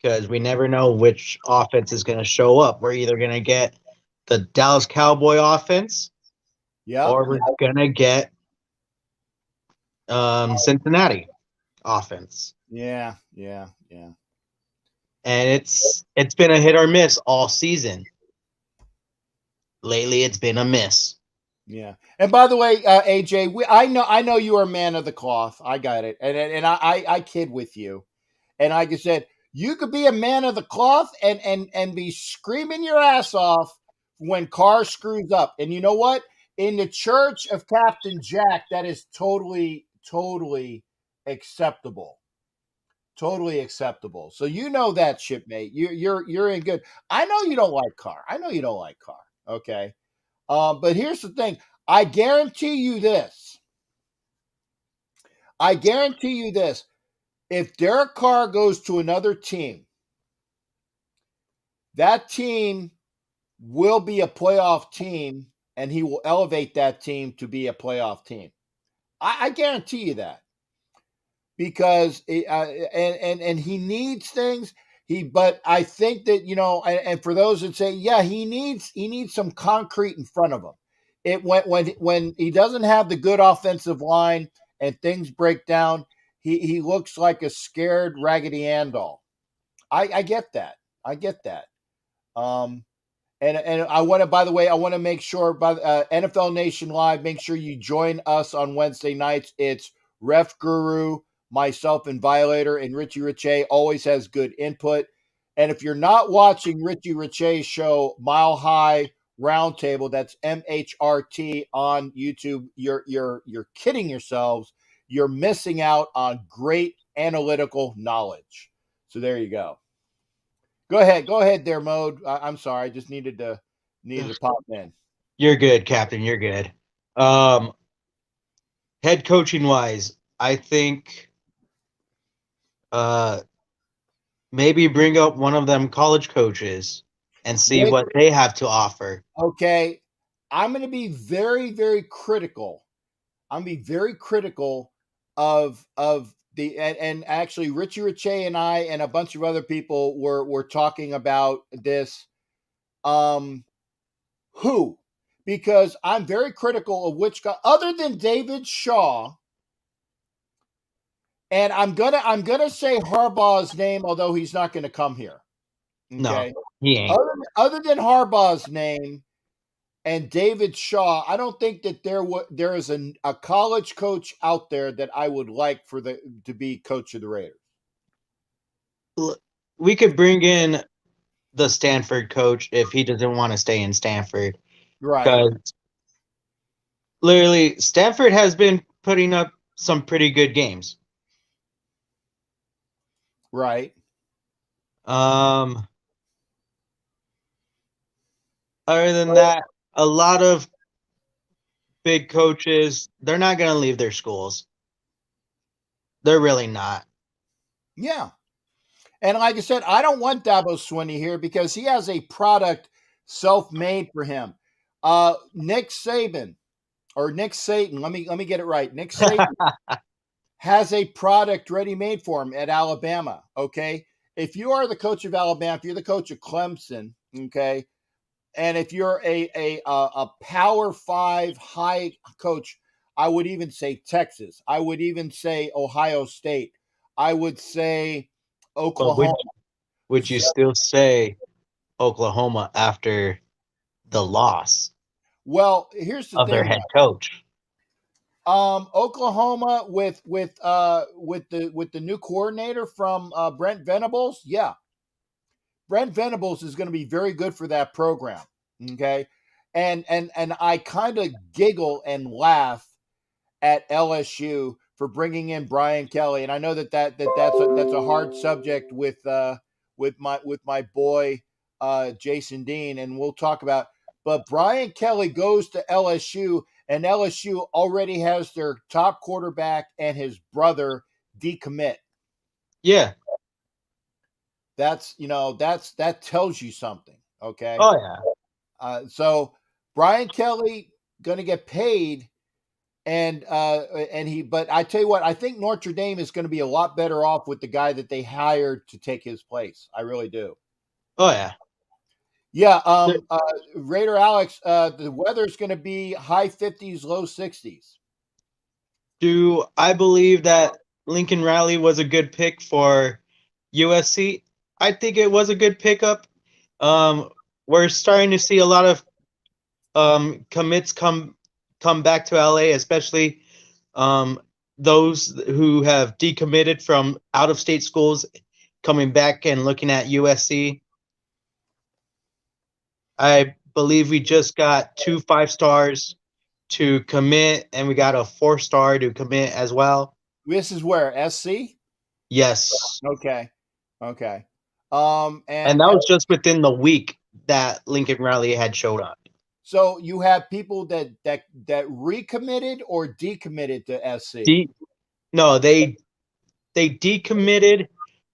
F: because we never know which offense is going to show up. We're either going to get the Dallas Cowboy offense, or we're going to get Cincinnati offense.
B: Yeah.
F: And it's been a hit or miss all season. Lately, it's been a miss.
B: Yeah. And by the way, AJ, I know you are a man of the cloth. I got it. And I kid with you. And like I said, you could be a man of the cloth and be screaming your ass off when Carr screws up. And you know what? In the church of Captain Jack, that is totally acceptable. Totally acceptable. So you know that, shipmate. You're in good. I know you don't like Carr. Okay. But here's the thing. I guarantee you this. If Derek Carr goes to another team, that team will be a playoff team, and he will elevate that team to be a playoff team. I guarantee you that. Because and he needs things. But I think that, and for those that say, yeah, he needs some concrete in front of him. When he doesn't have the good offensive line and things break down, he looks like a scared Raggedy Ann doll. I get that. I get that. And I want to, by the way, I want to make sure by NFL Nation Live, make sure you join us on Wednesday nights. It's Ref Guru, myself, and Violator, and Richie Riche always has good input. And if you're not watching Richie Riche's show, Mile High Roundtable, that's MHRT on YouTube, you're kidding yourselves. You're missing out on great analytical knowledge. So there you go. Go ahead there, Mode. I'm sorry, I just needed to pop in.
F: You're good, Captain. You're good. Head coaching wise, I think maybe bring up one of them college coaches and see what they have to offer.
B: Okay, I'm going to be very, very critical. I'm going to be very critical of the and actually Richie Riche and I and a bunch of other people were talking about this. Who? Because I'm very critical of which guy other than David Shaw. And I'm gonna say Harbaugh's name, although he's not gonna come here. Okay?
F: No, he ain't.
B: Other than Harbaugh's name and David Shaw, I don't think that there is a college coach out there that I would like to be coach of the Raiders.
F: We could bring in the Stanford coach if he doesn't want to stay in Stanford.
B: Right.
F: Because literally, Stanford has been putting up some pretty good games.
B: Right.
F: Other than that, a lot of big coaches, they're not going to leave their schools. They're really not.
B: Yeah. And like I said, I don't want Dabo Swinney here because he has a product self-made for him. Nick Saban or Nick Satan, let me get it right. Nick Satan has a product ready-made for him at Alabama, okay? If you are the coach of Alabama, if you're the coach of Clemson, okay, and if you're a Power 5 high coach, I would even say Texas. I would even say Ohio State. I would say Oklahoma.
F: Would you still say Oklahoma after the loss?
B: Well, here's the
F: of
B: thing.
F: Their head coach.
B: Oklahoma with the new coordinator from Brent Venables, yeah. Brent Venables is going to be very good for that program. Okay. And I kind of giggle and laugh at LSU for bringing in Brian Kelly. And I know that's a hard subject with my boy Jason Dean, and we'll talk about. But Brian Kelly goes to LSU, and LSU already has their top quarterback and his brother decommit.
F: Yeah.
B: That tells you something. Okay.
F: Oh yeah.
B: So Brian Kelly going to get paid, but I tell you what, I think Notre Dame is going to be a lot better off with the guy that they hired to take his place. I really do.
F: Oh yeah.
B: Yeah. Raider Alex, the weather's going to be high 50s, low 60s.
F: Do I believe that Lincoln Riley was a good pick for USC? I think it was a good pickup. We're starting to see a lot of commits come back to LA, especially those who have decommitted from out-of-state schools coming back and looking at USC. I believe we just got 2 5-stars to commit, and we got a 4-star to commit as well.
B: This is where SC?
F: Yes.
B: Okay. And
F: that was just within the week that Lincoln Riley had showed up.
B: So you have people that recommitted or decommitted to SC?
F: No, they decommitted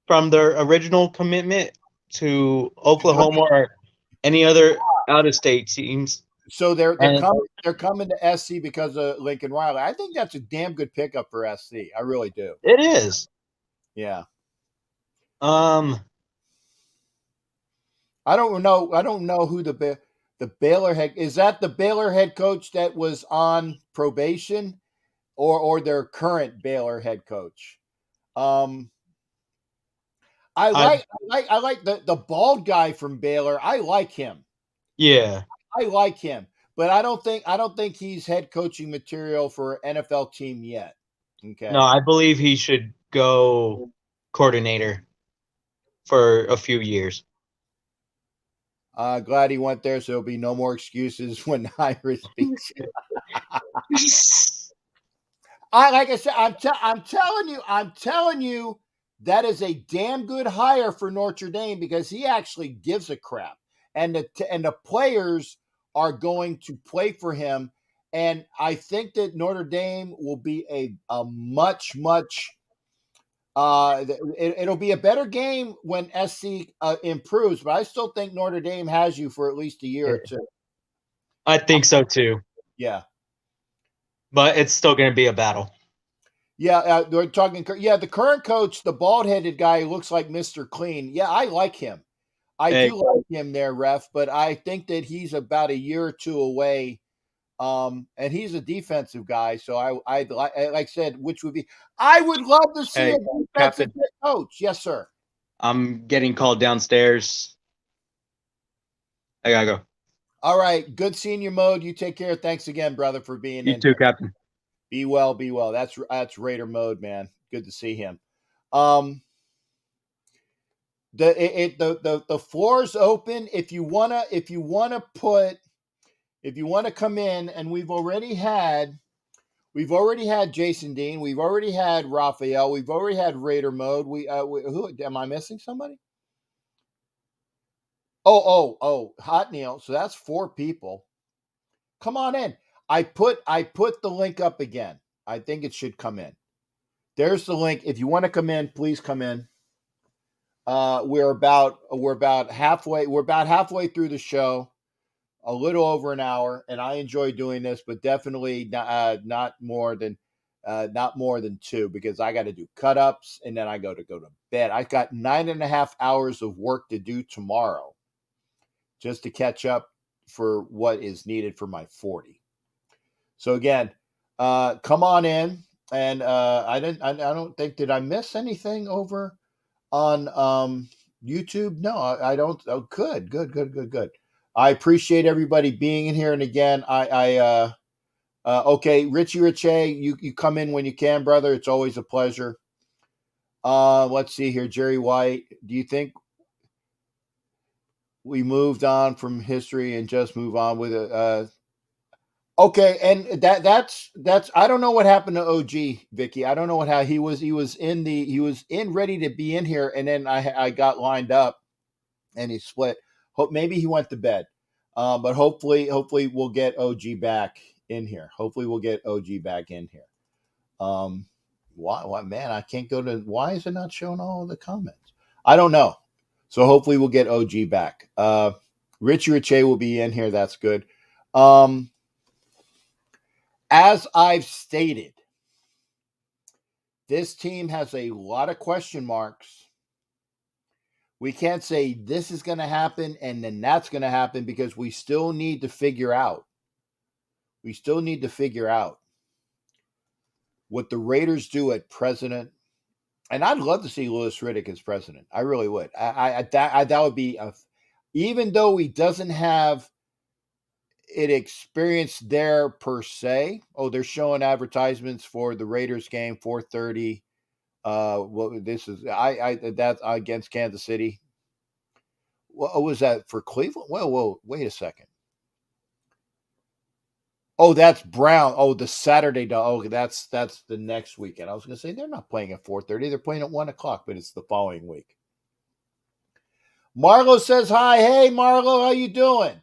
F: from their original commitment to Oklahoma or any other out-of-state teams.
B: So they're coming to SC because of Lincoln Riley. I think that's a damn good pickup for SC. I really do.
F: It is.
B: Yeah. I don't know who the Baylor head is. That the Baylor head coach that was on probation, or their current Baylor head coach? Um, I
F: I
B: like the bald guy from Baylor. I like him.
F: yeah.
B: I like him, but I don't think he's head coaching material for an NFL team yet. Okay.
F: No, I believe he should go coordinator for a few years.
B: Glad he went there, so there'll be no more excuses when Ira speaks. Like I said, I'm telling you, that is a damn good hire for Notre Dame because he actually gives a crap, and the players are going to play for him, and I think that Notre Dame will be a much it'll be a better game when SC improves, but I still think Notre Dame has you for at least a year or two.
F: I think so too,
B: Yeah.
F: but it's still going to be a battle.
B: Yeah, we're talking. Yeah, the current coach, the bald-headed guy who looks like Mr. Clean. Yeah, I like him. I
F: Hey.
B: do like him there, ref. But I think that he's about a year or two away. And he's a defensive guy, so I like I said, which would be I would love to see
F: Hey,
B: a defensive
F: Captain.
B: head coach. Yes, sir.
F: I'm getting called downstairs. I gotta go.
B: All right, good senior mode. You take care. Thanks again, brother, for being
F: You
B: in
F: too,
B: here.
F: Captain.
B: Be well, be well. That's Raider mode, man. Good to see him. The floor's open if you wanna come in, and we've already had Jason Dean, we've already had Raphael, we've already had Raider mode. Who am I missing? Somebody? Oh, Hot Neil. So that's 4 people. Come on in. I put the link up again. I think it should come in. There's the link. If you want to come in, please come in. We're about halfway through the show, a little over an hour, and I enjoy doing this, but definitely not more than 2, because I got to do cut-ups and then I go to bed. I got 9.5 hours of work to do tomorrow just to catch up for what is needed for my 40. So again, come on in, and I don't think, did I miss anything over on YouTube? No, I don't. Oh, good. I appreciate everybody being in here. And again, okay, Richie Riche, you come in when you can, brother. It's always a pleasure. Let's see here, Jerry White. Do you think we moved on from history and just move on with it? Okay, and that's I don't know what happened to OG, Vicky. I don't know how he was in ready to be in here, and then I got lined up and he split. Hope maybe he went to bed. But hopefully we'll get OG back in here. Why man, I can't go to, why is it not showing all the comments? I don't know. So hopefully we'll get OG back. Richie Riche will be in here. That's good. As I've stated, this team has a lot of question marks. We can't say this is going to happen and then that's going to happen, because we still need to figure out. What the Raiders do at president. And I'd love to see Louis Riddick as president. I really would. That would be even though he doesn't have it experienced there per se. Oh, they're showing advertisements for the Raiders game, 4:30. This is that's against Kansas City. What was that for Cleveland? Whoa, wait a second. Oh, that's Brown. Oh, the Saturday. Oh, that's the next weekend. I was going to say they're not playing at 4:30. They're playing at 1:00, but it's the following week. Marlo says hi. Hey, Marlo, how you doing?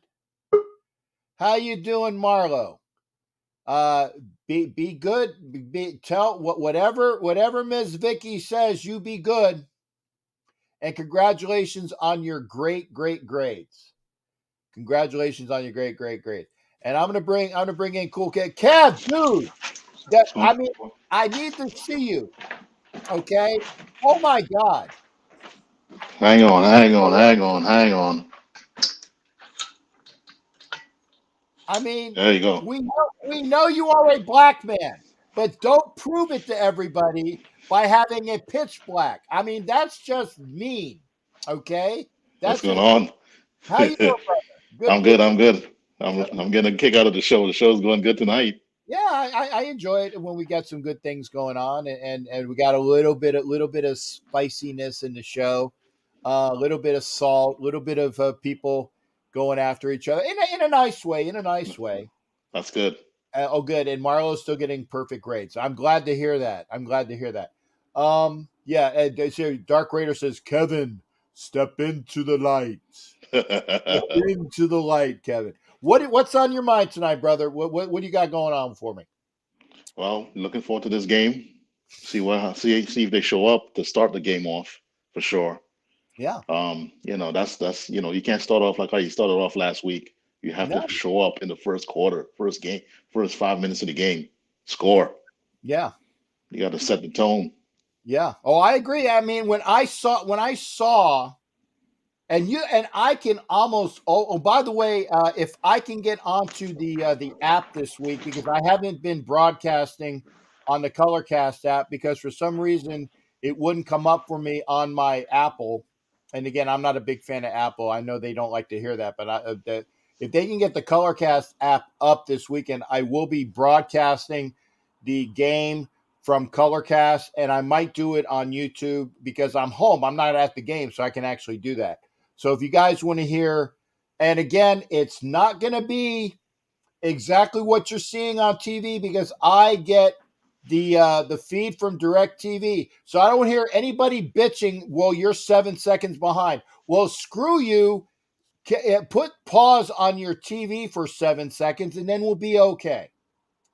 B: Marlo? Be good. Tell whatever Ms. Vicky says. You be good, and congratulations on your great grades. Congratulations on your great grades. And I'm gonna bring in Cool Kev. Kev, dude. I need to see you. Okay. Oh my God.
G: Hang on.
B: I mean,
G: There you go.
B: we know you are a black man, but don't prove it to everybody by having a pitch black. I mean, that's just mean. Okay,
G: What's
B: that's
G: going
B: just
G: on?
B: how you doing, brother?
G: I'm good. I'm good. I'm getting a kick out of the show. The show's going good tonight.
B: Yeah, I enjoy it when we got some good things going on, and we got a little bit of spiciness in the show, a little bit of salt, a little bit of people going after each other in a nice way. In a nice way.
G: That's good.
B: Oh, good. And Marlo's still getting perfect grades. I'm glad to hear that. Yeah. And Dark Raider says, Kevin, step into the light. Step into the light, Kevin. What's on your mind tonight, brother? What do you got going on for me?
G: Well, looking forward to this game. See if they show up to start the game off for sure.
B: Yeah.
G: That's you can't start off like how you started off last week. You have
B: No.
G: to show up in the first quarter, first game, first 5 minutes of the game, score.
B: Yeah.
G: You got to set the tone.
B: Yeah. Oh, I agree. I mean, when I saw, and I can almost. Oh, by the way, if I can get onto the app this week, because I haven't been broadcasting on the Colorcast app because for some reason it wouldn't come up for me on my Apple. And again, I'm not a big fan of Apple. I know they don't like to hear that, but if they can get the Colorcast app up this weekend, I will be broadcasting the game from Colorcast, and I might do it on YouTube because I'm home. I'm not at the game, so I can actually do that. So if you guys want to hear, and again, it's not going to be exactly what you're seeing on TV because I get the feed from DirecTV. So I don't hear anybody bitching, well, you're 7 seconds behind. Well, screw you. Put pause on your TV for 7 seconds, and then we'll be okay.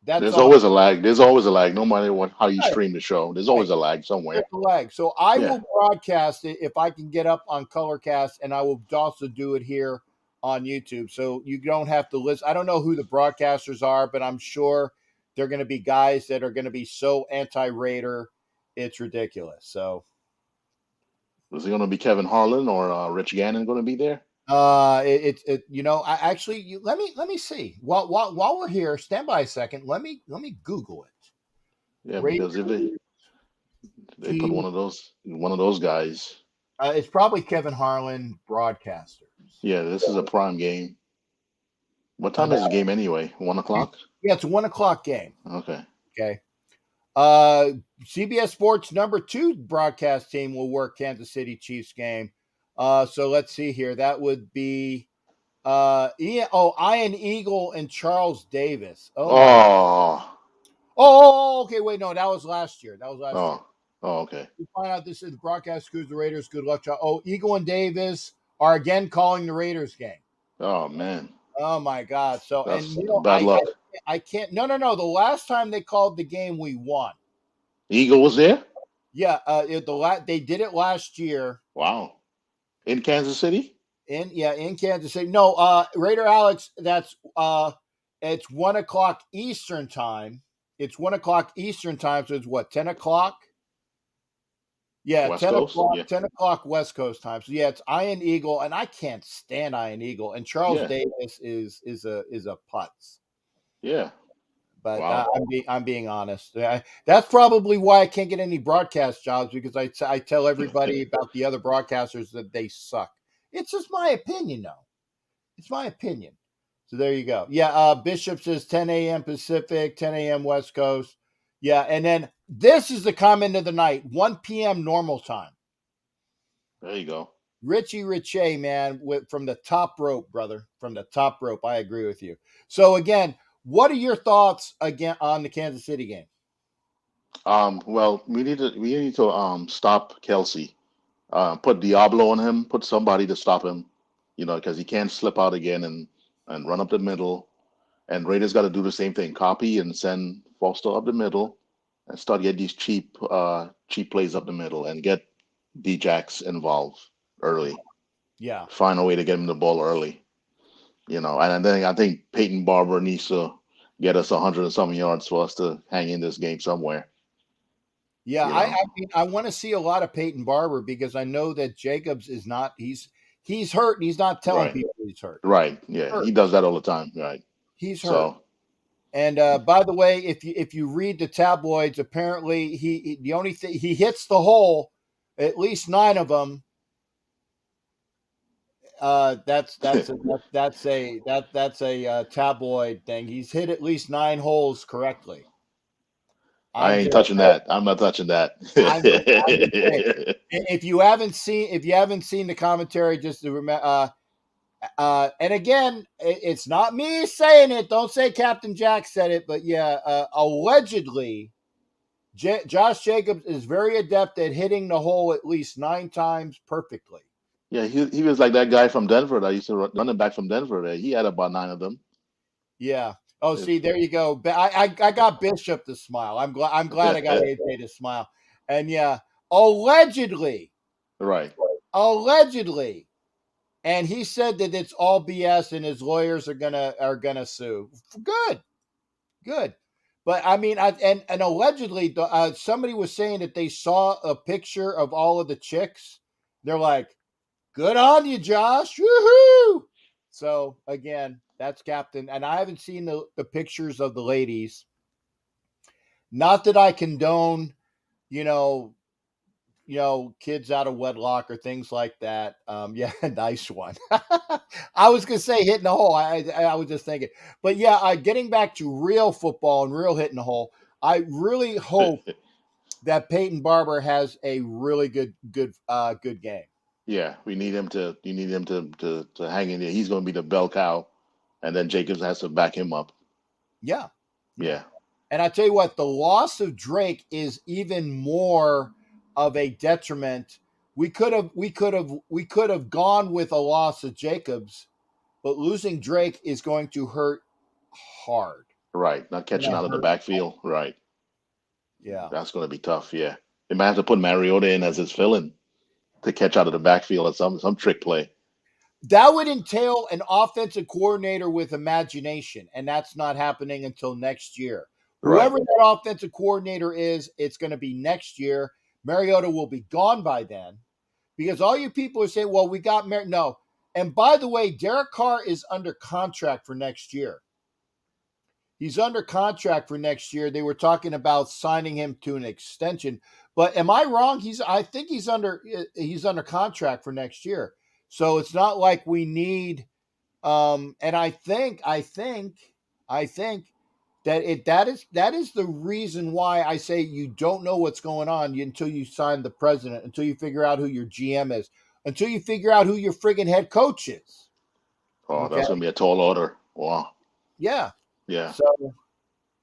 B: That's
G: There's
B: all.
G: always a lag. There's always a lag, no matter how you
B: Right.
G: stream the show. There's always a lag somewhere.
B: There's a lag. So I
G: Yeah.
B: will broadcast it if I can get up on Colorcast, and I will also do it here on YouTube. So you don't have to listen. I don't know who the broadcasters are, but I'm sure they're going to be guys that are going to be so anti-Raider, it's ridiculous. So
G: Is it going to be Kevin Harlan or Rich Gannon going to be there?
B: I actually let me see. While we're here, stand by a second. Let me Google it.
G: Yeah, because if they put one of those guys.
B: It's probably Kevin Harlan, broadcaster.
G: Yeah, this is a prime game. What time is the game anyway? 1 o'clock?
B: Yeah, it's a 1 o'clock game.
G: Okay.
B: Okay. CBS Sports #2 broadcast team will work Kansas City Chiefs game. So let's see here. That would be Ian Eagle and Charles Davis. Okay. Wait, no, that was last year. Year.
G: Oh, okay.
B: We find out this is the broadcast crews, the Raiders. Good luck, Charles. Oh, Eagle and Davis are again calling the Raiders game.
G: Oh man.
B: Oh my God. So
G: That's
B: and
G: bad luck.
B: I can't. No. The last time they called the game, we won.
G: Eagle was there?
B: Yeah. They did it last year.
G: Wow. In Kansas City?
B: In Kansas City. No, Raider Alex, that's it's 1 o'clock Eastern time. It's 1 o'clock Eastern time, so it's what, 10 o'clock? Yeah,
G: West
B: 10
G: Coast?
B: o'clock,
G: Yeah.
B: 10 o'clock West Coast time. So yeah, it's Ian Eagle, and I can't stand Ian Eagle. And Charles Davis is a putz.
G: Yeah.
B: But
G: wow.
B: I'm being honest. That's probably why I can't get any broadcast jobs, because I tell everybody about the other broadcasters that they suck. It's just my opinion, though. It's my opinion. So there you go. Yeah, Bishop says 10 a.m. Pacific, 10 a.m. West Coast. Yeah, and then this is the comment of the night, 1 p.m. normal time.
G: There you go.
B: Richie, man, from the top rope, brother. From the top rope. I agree with you. So, again, what are your thoughts again on the Kansas City game?
G: Well, we need to stop Kelsey. Put Diablo on him. Put somebody to stop him. Because he can't slip out again and run up the middle. And Raiders got to do the same thing. Copy and send Foster up the middle, and start getting these cheap plays up the middle, and get D-Jax involved early.
B: Yeah.
G: Find a way to get him the ball early. And then I think Peyton Barber needs to get us 100 and something yards for us to hang in this game somewhere.
B: Yeah, I mean, I want to see a lot of Peyton Barber, because I know that Jacobs is not. He's hurt, and he's not telling people he's hurt.
G: Right. Yeah, he does that all the time. Right.
B: He's hurt.
G: So
B: And by the way, if you read the tabloids, apparently the only thing he hits the hole, at least 9 of them. That's a tabloid thing. He's hit at least 9 holes correctly.
G: I ain't touching that. I'm not touching that.
B: I'm just saying, if you haven't seen the commentary, just to remember. And again, it's not me saying it. Don't say Captain Jack said it, but yeah, allegedly, Josh Jacobs is very adept at hitting the hole at least 9 times perfectly.
G: Yeah, he was like that guy from Denver that used to running back from Denver. There, he had about 9 of them.
B: Yeah. Oh, see, there you go. I got Bishop to smile. I'm glad I got AJ to smile. And yeah, allegedly.
G: Right.
B: Allegedly. And he said that it's all BS and his lawyers are gonna sue. Good. But I mean, and allegedly, somebody was saying that they saw a picture of all of the chicks. They're like, "Good on you, Josh! Woohoo!" So again, that's Captain. And I haven't seen the pictures of the ladies. Not that I condone, kids out of wedlock or things like that. Yeah, nice one. I was gonna say hitting the hole. I was just thinking, but yeah, getting back to real football and real hitting the hole. I really hope that Peyton Barber has a really good game.
G: Yeah, we need him to. You need him to hang in there. He's going to be the bell cow, and then Jacobs has to back him up.
B: Yeah.
G: Yeah.
B: And I tell you what, the loss of Drake is even more of a detriment. We could have gone with a loss of Jacobs, but losing Drake is going to hurt hard.
G: Right, not catching out of the backfield. Right.
B: Yeah,
G: that's going to be tough. Yeah, they might have to put Mariota in as his fill-in to catch out of the backfield at some trick play.
B: That would entail an offensive coordinator with imagination, and that's not happening until next year. Whoever that offensive coordinator is, it's going to be next year. Mariota will be gone by then, because all you people are saying, well, we got no. And by the way, Derek Carr is under contract for next year. He's under contract for next year. They were talking about signing him to an extension. But am I wrong? I think he's under contract for next year. So it's not like we need and I think that is the reason why I say you don't know what's going on until you sign the president, until you figure out who your GM is, until you figure out who your friggin' head coach is.
G: Oh, okay? That's going to be a tall order. Wow.
B: Yeah.
G: Yeah.
B: So,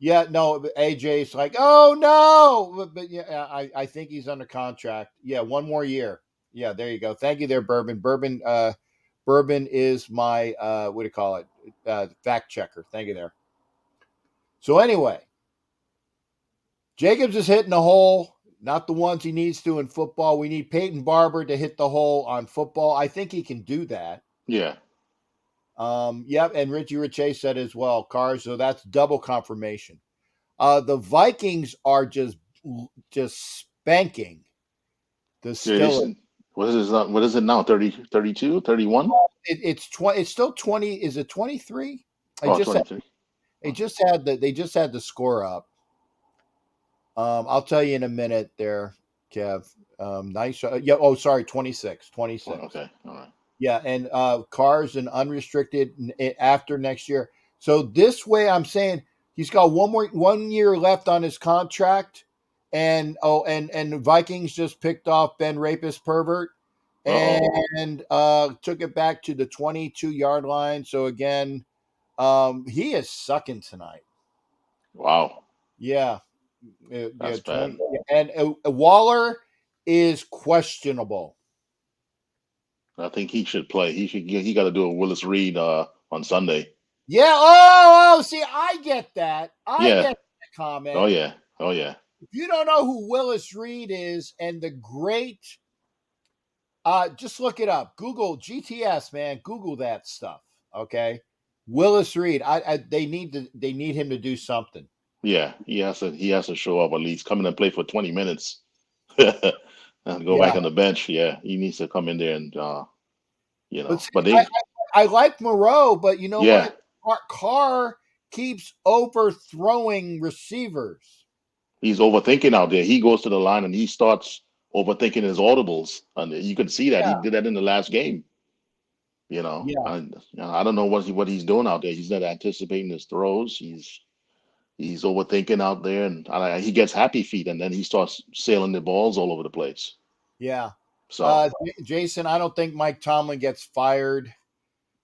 B: yeah, no, AJ's like, oh, no. But yeah, I think he's under contract. Yeah, 1 more year. Yeah, there you go. Thank you there, Bourbon. Bourbon is my, what do you call it? Fact checker. Thank you there. So anyway, Jacobs is hitting the hole, not the ones he needs to in football. We need Peyton Barber to hit the hole on football. I think he can do that.
G: Yeah.
B: Yep, and Richie Riche said as well, Cars, so that's double confirmation. The Vikings are just spanking the Steelers.
G: What is it now? 30, 32, 31?
B: It's still 20. Is it 23?
G: Oh, 23.
B: They just had the score up. I'll tell you in a minute there, Kev. Nice. Yeah. Oh, sorry. 26. 26.
G: Oh, okay. All right.
B: Yeah, and cars and unrestricted after next year. So this way, I'm saying he's got 1 year left on his contract, and Vikings just picked off Ben Rapist Pervert and took it back to the 22-yard line. So again, he is sucking tonight.
G: Wow.
B: Yeah.
G: That's bad.
B: And Waller is questionable.
G: I think he should play. He got to do a Willis Reed on Sunday.
B: Yeah. Oh, see, I get that. I get that comment.
G: Oh yeah.
B: If you don't know who Willis Reed is and the great, just look it up. Google GTS, man. Google that stuff. Okay. Willis Reed. They need him to do something.
G: Yeah, he has to show up at least, come in and play for 20 minutes. And go back on the bench. Yeah, he needs to come in there and
B: But I like Moreau, but you know what? Carr keeps overthrowing receivers.
G: He's overthinking out there. He goes to the line and he starts overthinking his audibles, and you can see that he did that in the last game. You know, I don't know what he's doing out there. He's not anticipating his throws. He's overthinking out there, and he gets happy feet, and then he starts sailing the balls all over the place.
B: Yeah.
G: So,
B: Jason, I don't think Mike Tomlin gets fired.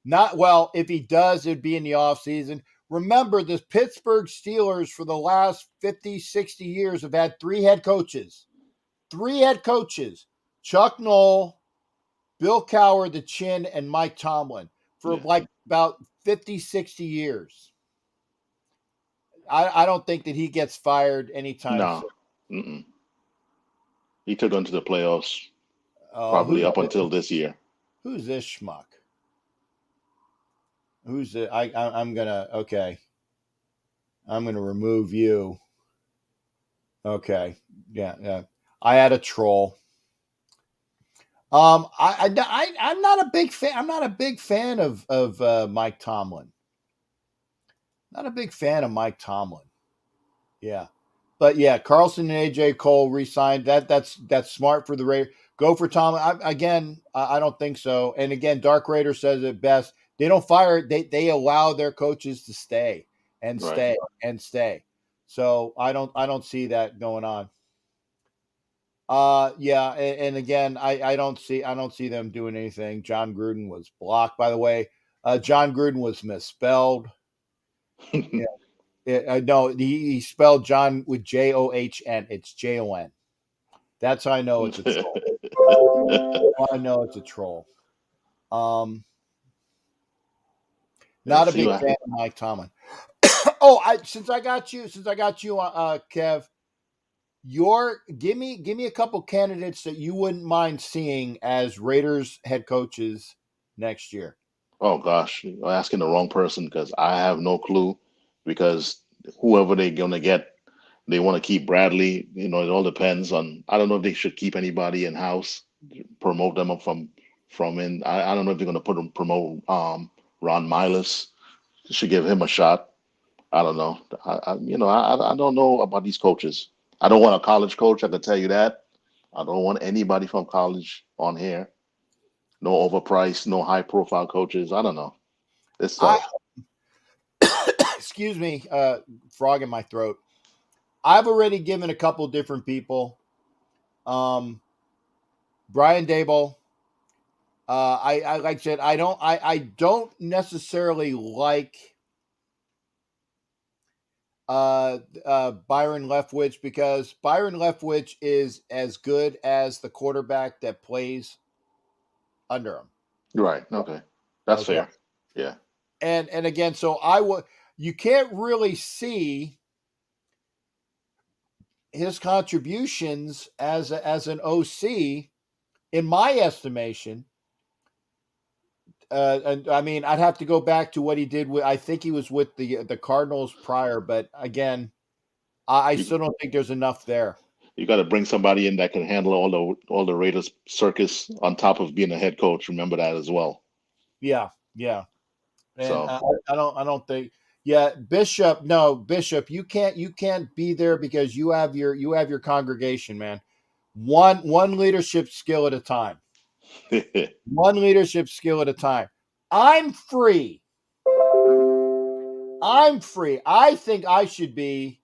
B: Not well. If he does, it'd be in the offseason. Remember, the Pittsburgh Steelers for the last 50, 60 years have had 3 head coaches. 3 head coaches. Chuck Noll, Bill Cowher, the Chin, and Mike Tomlin for like about 50, 60 years. I don't think that he gets fired anytime
G: soon. He took them to the playoffs probably up until this year.
B: Who's this schmuck? Who's it? I'm gonna remove you. Okay, yeah. I had a troll. I'm not a big fan. I'm not a big fan of Mike Tomlin. Not a big fan of Mike Tomlin. Yeah. But yeah, Carlson and AJ Cole re-signed. That's smart for the Raiders. Go for Tomlin. I don't think so. And again, Dark Raider says it best. They don't fire. They allow their coaches to stay and stay and stay. So I don't see that going on. Yeah, and again, I don't see them doing anything. John Gruden was blocked, by the way. John Gruden was misspelled. No, he spelled John with John. It's Jon. That's how I know it's a troll. I know it's a troll. Not a big fan of Mike Tomlin. Since I got you, Kev, give me a couple candidates that you wouldn't mind seeing as Raiders head coaches next year.
G: Oh gosh, you're asking the wrong person because I have no clue. Because whoever they're gonna get, they want to keep Bradley. You know, it all depends on. I don't know if they should keep anybody in house, promote them up from in. I don't know if they're gonna promote Ron Miles. Should give him a shot. I don't know. I don't know about these coaches. I don't want a college coach. I can tell you that. I don't want anybody from college on here. No overpriced, no high profile coaches. I don't know. It's
B: excuse me, frog in my throat. I've already given a couple different people. Brian Daboll. I like I said, I don't necessarily like Byron Leftwich because Byron Leftwich is as good as the quarterback that plays under him.
G: Right. Okay. That's fair. Yeah.
B: And again, so you can't really see his contributions as an OC, in my estimation. And I mean, I'd have to go back to what he did with. I think he was with the Cardinals prior, but again, I still don't think there's enough there.
G: You got to bring somebody in that can handle all the Raiders circus on top of being a head coach. Remember that as well.
B: Yeah. And so I don't think. Yeah, Bishop. No, Bishop. You can't be there because you have your congregation, man. One leadership skill at a time. One leadership skill at a time. I'm free. I think I should be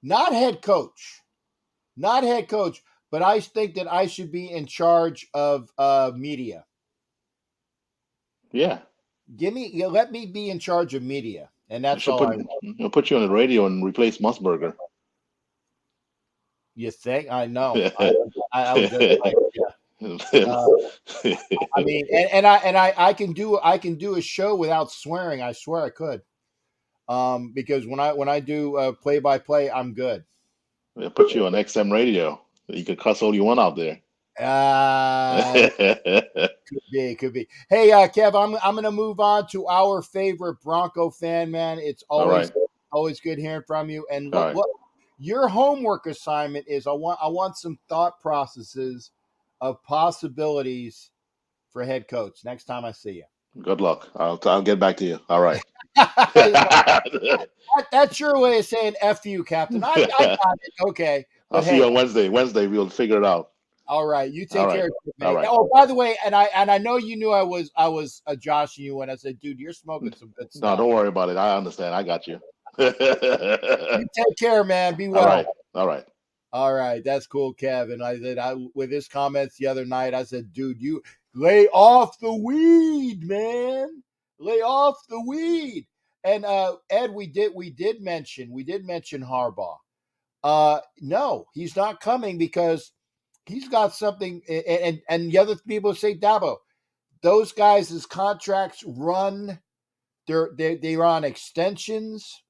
B: not head coach, but I think that I should be in charge of media.
G: Yeah.
B: Let me be in charge of media, and that's all I want.
G: I'll put you on the radio and replace Musburger.
B: You think? I know. I was just like, I mean, and I can do a show without swearing. I swear I could, because when I do play by play, I'm good.
G: I'll put you on XM radio. You can cuss all you want out there.
B: Could be. Hey, Kev, I'm gonna move on to our favorite Bronco fan, man. It's always good hearing from you. And look, your homework assignment is I want some thought processes of possibilities for head coach next time I see you.
G: Good luck. I'll get back to you. All right.
B: That's your way of saying F you, Captain. I got it. Okay.
G: I'll
B: But
G: see
B: hey,
G: you on Wednesday. Wednesday, we'll figure it out.
B: all right. You
G: All
B: take
G: right.
B: care of
G: All
B: it,
G: right.
B: Oh, by the way, and I know you knew I was joshing you when I said, dude, you're smoking some good
G: No,
B: stuff.
G: don't worry about it. I understand. I got you.
B: You take care, man. Be
G: All
B: well.
G: right. All right.
B: All right, that's cool, Kevin. I said with his comments the other night, I said, dude, you lay off the weed, man. Lay off the weed. And Ed, we did mention Harbaugh. No, he's not coming because he's got something. And the other people say Dabo, those guys' contracts run. They're on extensions.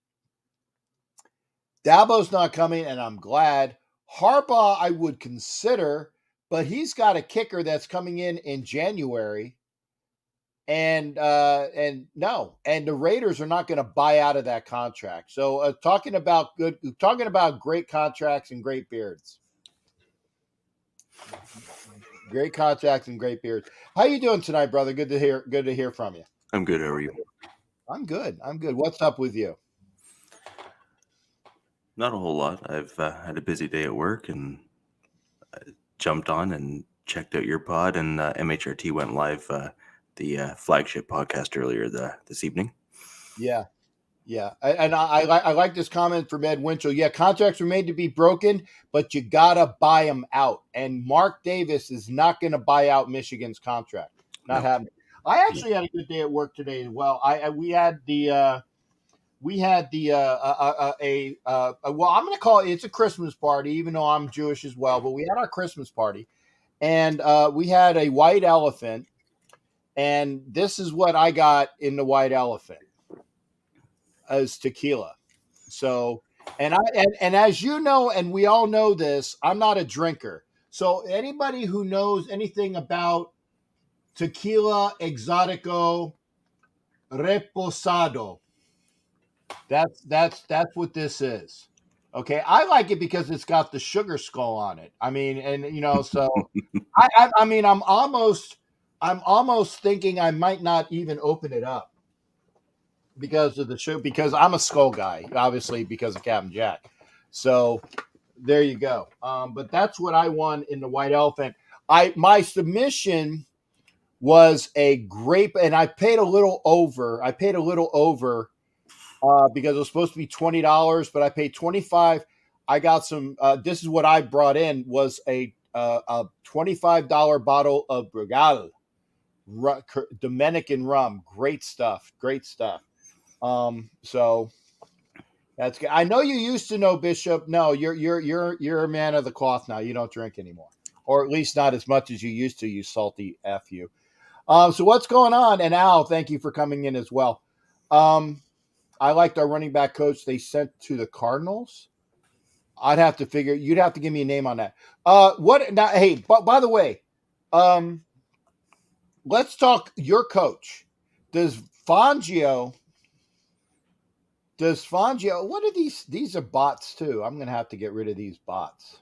B: Dabo's not coming, and I'm glad. Harbaugh, I would consider, but he's got a kicker that's coming in January, and no, and the Raiders are not going to buy out of that contract. So talking about great contracts and great beards, great contracts and great beards. How you doing tonight, brother? Good to hear from you.
H: I'm good. How are you?
B: I'm good. What's up with you?
H: Not a whole lot. I've had a busy day at work and jumped on and checked out your pod, and MHRT went live, the flagship podcast earlier this evening.
B: Yeah. I like this comment from Ed Winchell. Yeah, contracts are made to be broken, but you gotta buy them out. And Mark Davis is not going to buy out Michigan's contract. Not happening. I actually had a good day at work today as well. We had the well, I'm going to call it's a Christmas party, even though I'm Jewish as well. But we had our Christmas party, and we had a white elephant, and this is what I got in the white elephant as tequila. So, and as you know, and we all know this, I'm not a drinker. So anybody who knows anything about tequila exotico reposado, that's what this is. Okay, I like it because it's got the sugar skull on it. I mean, and so I mean, I'm almost thinking I might not even open it up because of the show, because I'm a skull guy, obviously because of Captain Jack. So there you go. But that's what I won in the white elephant. My submission was a grape, and I paid a little over. Because it was supposed to be $20, but I paid $25. I got some. This is what I brought in was a $25 bottle of Brugal, Dominican rum. Great stuff. So that's good. I know you used to know, Bishop. No, you're a man of the cloth now. You don't drink anymore, or at least not as much as you used to. You salty F you. So what's going on? And Al, thank you for coming in as well. I liked our running back coach they sent to the Cardinals. I'd have to figure. You'd have to give me a name on that. What now? Hey, by the way, let's talk your coach. Does Fangio? What are these? These are bots too. I'm gonna have to get rid of these bots.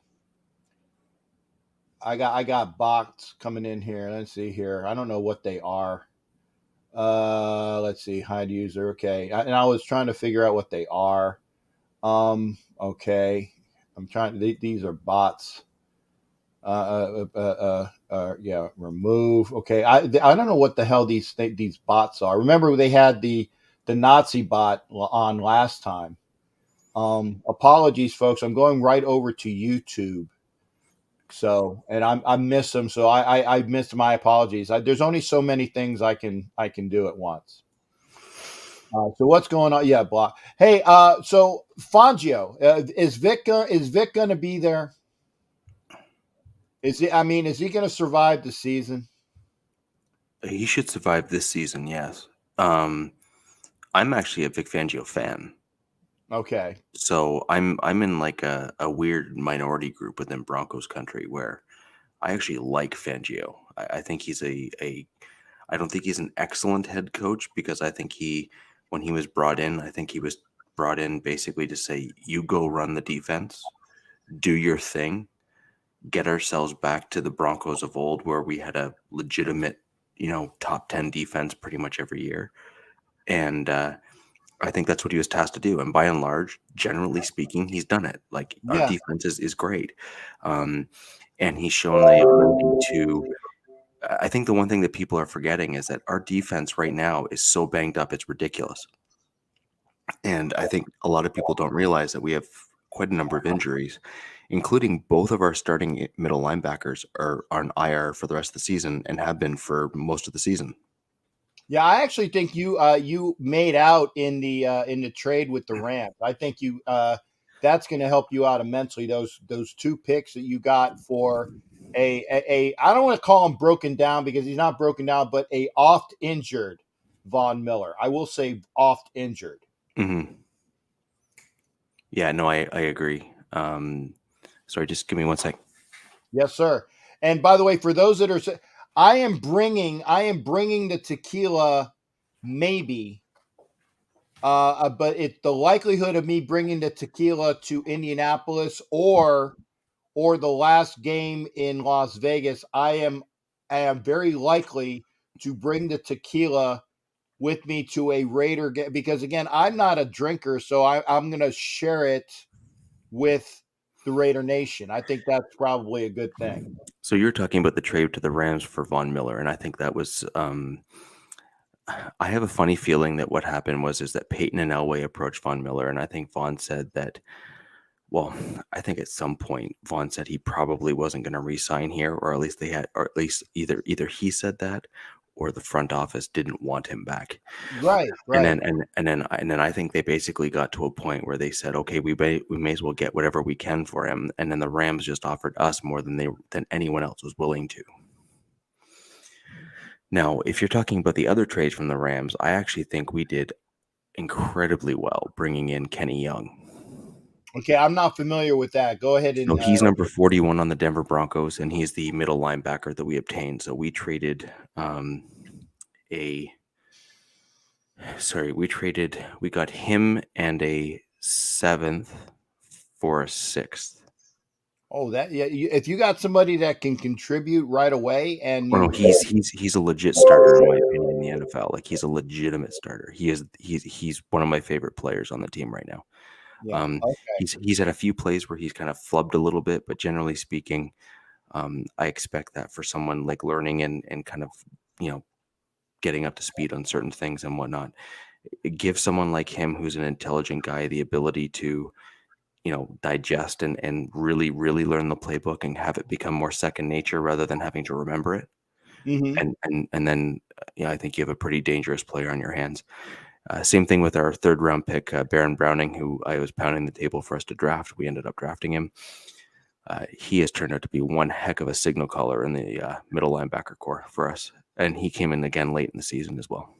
B: I got bots coming in here. Let's see here. I don't know what they are. Let's see, hide user. Okay. And I was trying to figure out what they are. Okay. I'm trying. These are bots. Yeah. Remove. Okay. I don't know what the hell these bots are. Remember they had the Nazi bot on last time. Apologies, folks. I'm going right over to YouTube. So, and I miss them. So I missed my apologies. There's only so many things I can do at once. So what's going on? Yeah, block. Hey, so Fangio, is Vic going to be there? Is he going to survive the season?
H: He should survive this season. Yes. I'm actually a Vic Fangio fan.
B: Okay.
H: So I'm in like a weird minority group within Broncos country where I actually like Fangio. I think he's I don't think he's an excellent head coach because I think when he was brought in, I think he was brought in basically to say, you go run the defense, do your thing, get ourselves back to the Broncos of old where we had a legitimate, top 10 defense pretty much every year. And I think that's what he was tasked to do. And by and large, generally speaking, he's done it. Like our
B: Yeah.
H: defense is great. And he's shown the ability to. I think the one thing that people are forgetting is that our defense right now is so banged up, it's ridiculous. And I think a lot of people don't realize that we have quite a number of injuries, including both of our starting middle linebackers are on IR for the rest of the season and have been for most of the season.
B: Yeah, I actually think you made out in the trade with the Rams. I think you that's going to help you out immensely. Those 2 picks that you got for a I don't want to call him broken down because he's not broken down, but a oft injured Von Miller. I will say oft injured.
H: Mm-hmm. Yeah, no, I agree. Sorry, just give me 1 sec.
B: Yes, sir. And by the way, for those that are, I am bringing the tequila, maybe, but it's the likelihood of me bringing the tequila to Indianapolis or the last game in Las Vegas. I am very likely to bring the tequila with me to a Raider game because again, I'm not a drinker, so I'm going to share it with the Raider Nation. I think that's probably a good thing.
H: So you're talking about the trade to the Rams for Von Miller, and I think that was. I have a funny feeling that what happened is that Peyton and Elway approached Von Miller, and I think Von said that. Well, I think at some point Von said he probably wasn't going to re-sign here, or at least they had, or at least either he said that, or the front office didn't want him back.
B: Right.
H: And then I think they basically got to a point where they said, okay, we may as well get whatever we can for him, and then the Rams just offered us more than anyone else was willing to. Now, if you're talking about the other trades from the Rams, I actually think we did incredibly well bringing in Kenny Young.
B: Okay, I'm not familiar with that. Go ahead and.
H: So he's number 41 on the Denver Broncos, and he's the middle linebacker that we obtained. So we traded we got him and a 7th for a 6th.
B: Oh, that yeah. If you got somebody that can contribute right away, and
H: no, he's a legit starter in my opinion in the NFL. Like he's a legitimate starter. He's one of my favorite players on the team right now.
B: Yeah. Okay.
H: He's had a few plays where he's kind of flubbed a little bit, but generally speaking, I expect that for someone like learning and kind of, getting up to speed on certain things and whatnot. Give someone like him who's an intelligent guy the ability to, digest and really, really learn the playbook and have it become more second nature rather than having to remember it.
B: Mm-hmm.
H: And then, I think you have a pretty dangerous player on your hands. Same thing with our 3rd round pick, Baron Browning, who I was pounding the table for us to draft. We ended up drafting him. He has turned out to be one heck of a signal caller in the middle linebacker core for us. And he came in again late in the season as well.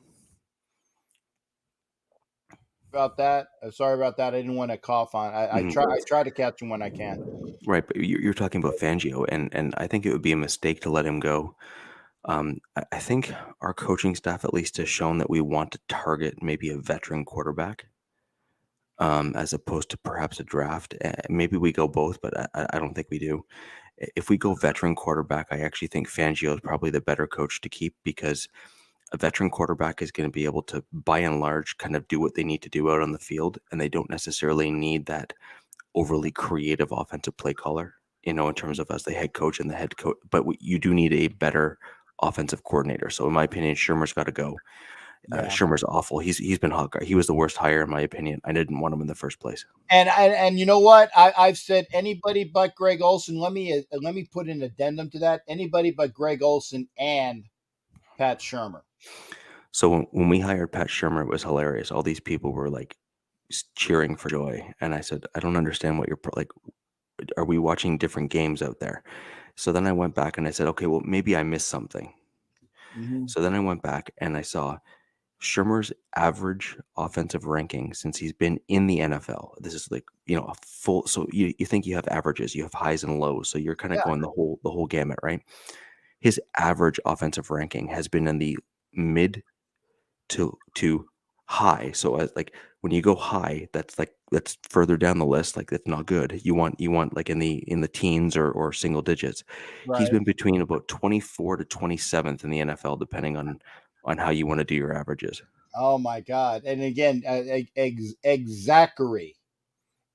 B: About that. Sorry about that. I didn't want to cough on. I try to catch him when I can.
H: Right, but you're talking about Fangio, and I think it would be a mistake to let him go. I think our coaching staff at least has shown that we want to target maybe a veteran quarterback as opposed to perhaps a draft. Maybe we go both, but I don't think we do. If we go veteran quarterback, I actually think Fangio is probably the better coach to keep because a veteran quarterback is going to be able to, by and large, kind of do what they need to do out on the field, and they don't necessarily need that overly creative offensive play caller, in terms of as the head coach and the head coach. But you do need a better offensive coordinator. So in my opinion, Shermer's got to go. Shermer's awful. He's been hot. He was the worst hire in my opinion. I didn't want him in the first place.
B: And you know what? I've said anybody but Greg Olson. Let me put an addendum to that. Anybody but Greg Olson and Pat Shurmur.
H: So when we hired Pat Shurmur, it was hilarious. All these people were like cheering for joy, and I said, I don't understand what you're like. Are we watching different games out there? So then I went back and I said, okay, well, maybe I missed something.
B: Mm-hmm.
H: So then I went back and I saw Shurmur's average offensive ranking since he's been in the NFL. This is like, a full. So you think you have averages, you have highs and lows. So you're kind of going the whole gamut, right? His average offensive ranking has been in the mid to high. So like when you go high, that's further down the list. Like that's not good. You want like in the teens or single digits.
B: Right.
H: He's been between about 24 to 27th in the NFL, depending on how you want to do your averages.
B: Oh my God! And again, Zachary.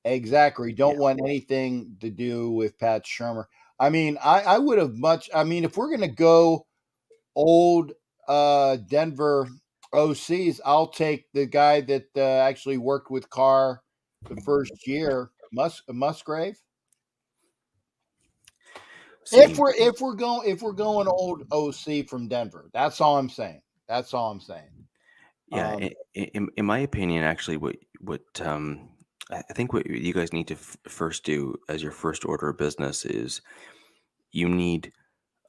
H: Yeah.
B: Don't want anything to do with Pat Shermer. I mean, I would have much. I mean, if we're gonna go old Denver OCs, I'll take the guy that actually worked with Carr the first year, Musgrave.
H: See,
B: If we're going old OC from Denver, that's all I'm saying. That's all I'm saying.
H: yeah, in my opinion, actually, what I think what you guys need to first do as your first order of business is you need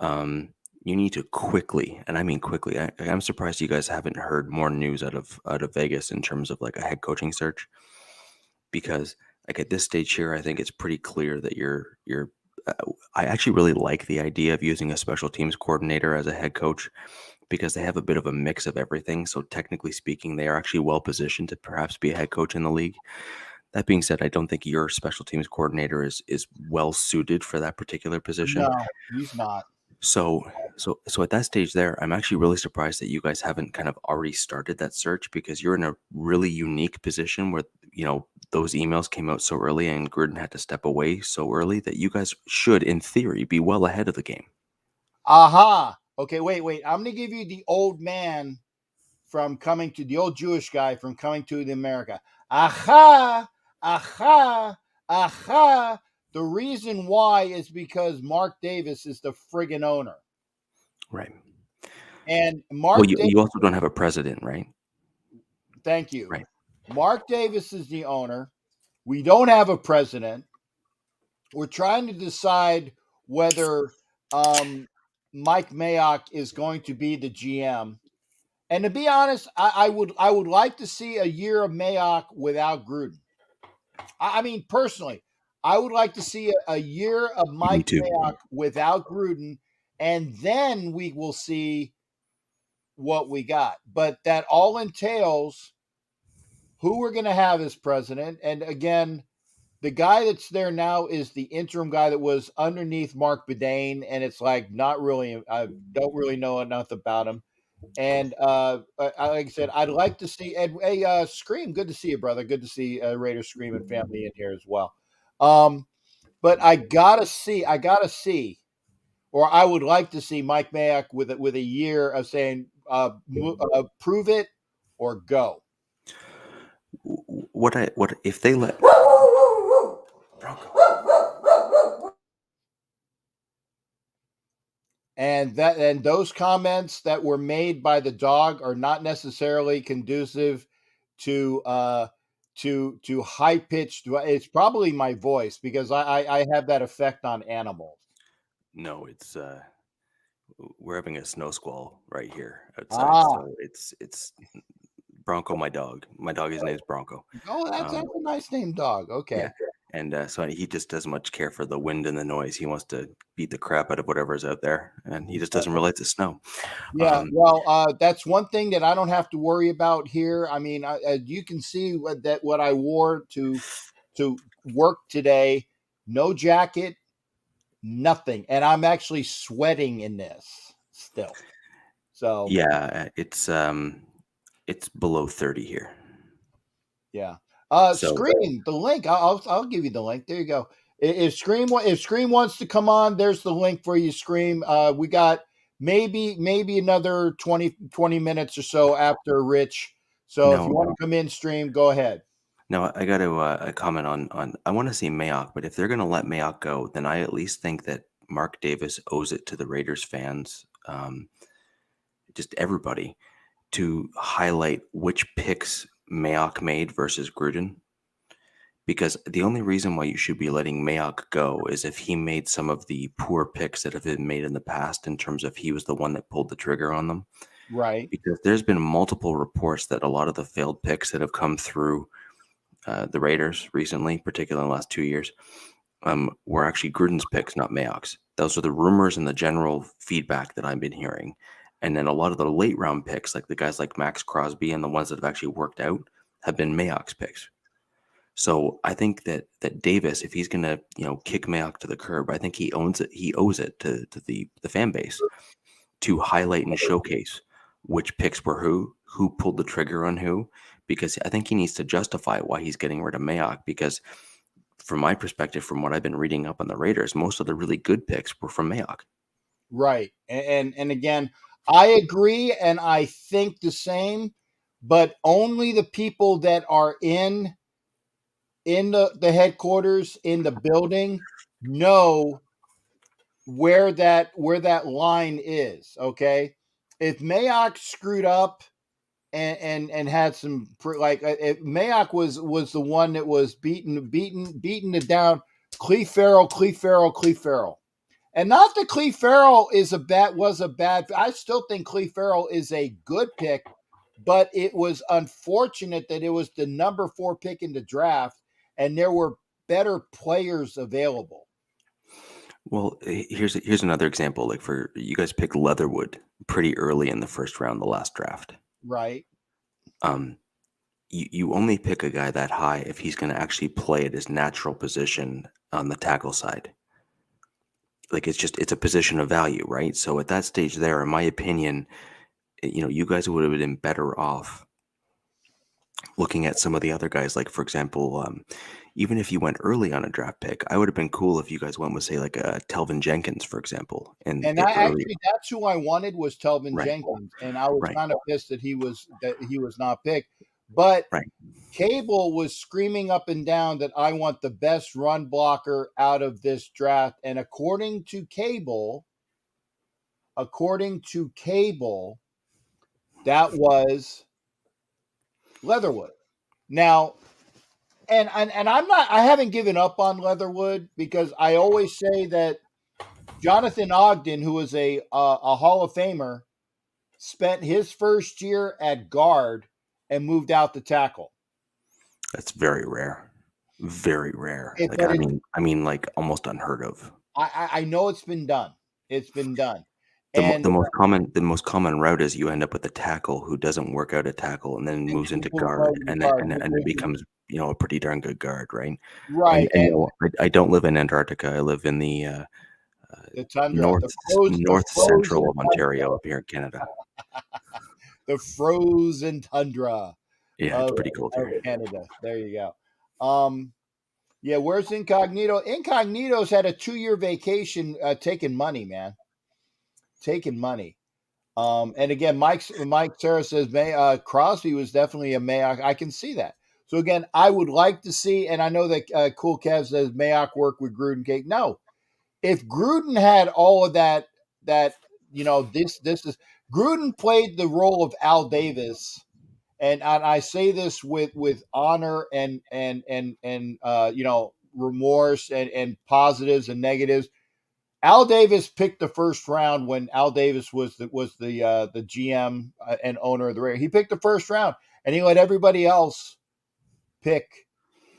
H: to quickly, and I mean quickly. I'm surprised you guys haven't heard more news out of Vegas in terms of like a head coaching search, because like at this stage here, I think it's pretty clear that you're. I actually really like the idea of using a special teams coordinator as a head coach, because they have a bit of a mix of everything. So technically speaking, they are actually well positioned to perhaps be a head coach in the league. That being said, I don't think your special teams coordinator is well suited for that particular position.
B: No, he's not.
H: So at that stage there, I'm actually really surprised that you guys haven't kind of already started that search, because you're in a really unique position where, those emails came out so early and Gruden had to step away so early that you guys should, in theory, be well ahead of the game.
B: Aha. Okay, wait. I'm gonna give you the old man from coming to the old Jewish guy from Coming to the America. Aha. The reason why is because Mark Davis is the friggin' owner.
H: Right.
B: And Mark
H: Well,
B: Davis,
H: you also don't have a president, right?
B: thank you.
H: Right.
B: Mark Davis is the owner. We don't have a president. We're trying to decide whether Mike Mayock is going to be the GM. And to be honest, I would like to see a year of Mayock without Gruden. I mean, personally, I would like to see a year of Mike
H: too.
B: Mayock without Gruden, and then we will see what we got. But that all entails who we're going to have as president. And again, the guy that's there now is the interim guy that was underneath Mark Bedane, and it's like not really. I don't really know enough about him. And like I said, I'd like to see Ed. Hey, Scream, good to see you, brother. Good to see Raider Scream and family in here as well. But I gotta see, or I would like to see Mike Mayock with a year of saying, prove it or go.
H: What if they let
B: And those comments that were made by the dog are not necessarily conducive to high pitched. It's probably my voice, because I have that effect on animals.
H: No, it's we're having a snow squall right here outside. So it's Bronco, my dog. My dog, his name's Bronco.
B: Oh, that's a nice name dog. Okay.
H: Yeah. And so he just doesn't much care for the wind and the noise. He wants to beat the crap out of whatever's out there, and he just doesn't realize it's snow.
B: Yeah, well, that's one thing that I don't have to worry about here. I mean, you can see what I wore to work today. No jacket, nothing, and I'm actually sweating in this still. So
H: yeah, it's below 30 here.
B: Yeah. Scream, the link. I'll give you the link. There you go. If Scream wants to come on, there's the link for you, Scream. We got maybe another 20 minutes or so after Rich. So if you want to come in, Stream, go ahead.
H: No, I got to comment on. I want to see Mayock, but if they're going to let Mayock go, then I at least think that Mark Davis owes it to the Raiders fans, just everybody, to highlight which picks Mayock made versus Gruden, because the only reason why you should be letting Mayock go is if he made some of the poor picks that have been made in the past, in terms of he was the one that pulled the trigger on them.
B: Right.
H: Because there's been multiple reports that a lot of the failed picks that have come through the Raiders recently, particularly in the last 2 years, were actually Gruden's picks, not Mayock's. Those are the rumors and the general feedback that I've been hearing. And then a lot of the late round picks, like the guys like Max Crosby and the ones that have actually worked out, have been Mayock's picks. So I think that Davis, if he's going to kick Mayock to the curb, I think he owes it to the fan base to highlight and showcase which picks were who pulled the trigger on who, because I think he needs to justify why he's getting rid of Mayock. Because from my perspective, from what I've been reading up on the Raiders, most of the really good picks were from Mayock.
B: Right. And again, I agree and I think the same, but only the people that are in the headquarters, in the building, know where that line is. Okay. If Mayock screwed up and had some if Mayock was the one that was beating it down, Cleve Farrell. And not that Cleve Farrell was a bad. I still think Cleve Farrell is a good pick, but it was unfortunate that it was the number 4 pick in the draft, and there were better players available.
H: Well, here's another example. Like, for you guys picked Leatherwood pretty early in the first round, the last draft.
B: Right.
H: You only pick a guy that high if he's going to actually play at his natural position on the tackle side. Like, it's a position of value, right? So at that stage there, in my opinion, you guys would have been better off looking at some of the other guys. Like, for example, even if you went early on a draft pick, I would have been cool if you guys went with, say, like a Telvin Jenkins, for example. And
B: that's who I wanted, was Telvin
H: Right.
B: Jenkins, and I was
H: Right.
B: kind of pissed that he was not picked. But
H: Right.
B: Cable was screaming up and down that I want the best run blocker out of this draft, and according to Cable, that was Leatherwood. Now, and I haven't given up on Leatherwood, because I always say that Jonathan Ogden, who was a Hall of Famer, spent his first year at guard and moved out to tackle.
H: That's very rare. Very rare.
B: But
H: I mean, like, almost unheard of.
B: I know it's been done. It's been done.
H: The most common route is you end up with a tackle who doesn't work out at tackle and then moves into guard, and it becomes a pretty darn good guard, right?
B: Right.
H: And I don't live in Antarctica. I live in the
B: tundra,
H: north central of Ontario, up here in Canada.
B: The frozen tundra.
H: Yeah, it's pretty cool here.
B: Canada. There you go. Yeah, where's Incognito? Incognito's had a 2-year vacation, taking money, man. Taking money. And again, Mike Sarah says Crosby was definitely a Mayock. I can see that. So again, I would like to see, and I know that Cool Kev says Mayock worked with Gruden. Cake. No, if Gruden had all of that this is Gruden played the role of Al Davis, and I say this with honor and remorse and positives and negatives. Al Davis picked the first round when Al Davis was the GM and owner of the Raiders. He picked the first round, and he let everybody else pick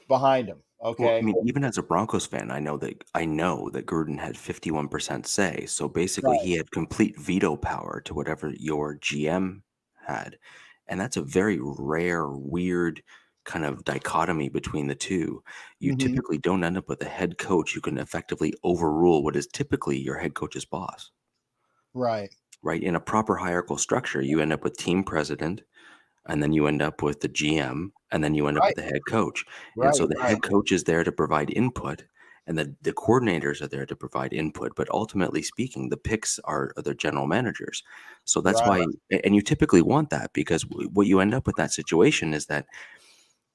B: behind him. Okay.
H: Well, I mean, even as a Broncos fan, I know that Gruden had 51% say. So basically,
B: Right.
H: he had complete veto power to whatever your GM had, and that's a very rare, weird kind of dichotomy between the two. You typically don't end up with a head coach who can effectively overrule what is typically your head coach's boss.
B: Right.
H: Right. In a proper hierarchical structure, you end up with team president, and then you end up with the GM, and then you end up with the head coach. And so the head coach is there to provide input, and the coordinators are there to provide input. But ultimately speaking, the picks are the general managers. So that's why, and you typically want that, because what you end up with that situation is that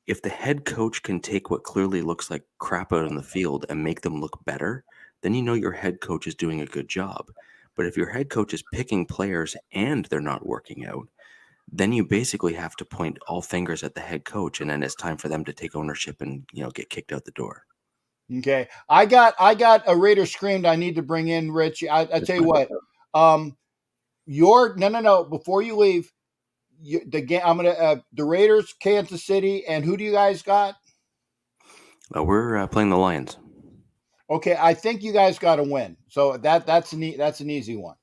H: if the head coach can take what clearly looks like crap out on the field and make them look better, then you know your head coach is doing a good job. But if your head coach is picking players and they're not working out, then you basically have to point all fingers at the head coach, and then it's time for them to take ownership and get kicked out the door.
B: Okay, I got a Raider screamed. I need to bring in Rich. I tell you what, no. Before you leave, the game. I'm gonna the Raiders, Kansas City, and who do you guys got?
H: We're playing the Lions.
B: Okay, I think you guys got to win. So that's an easy one.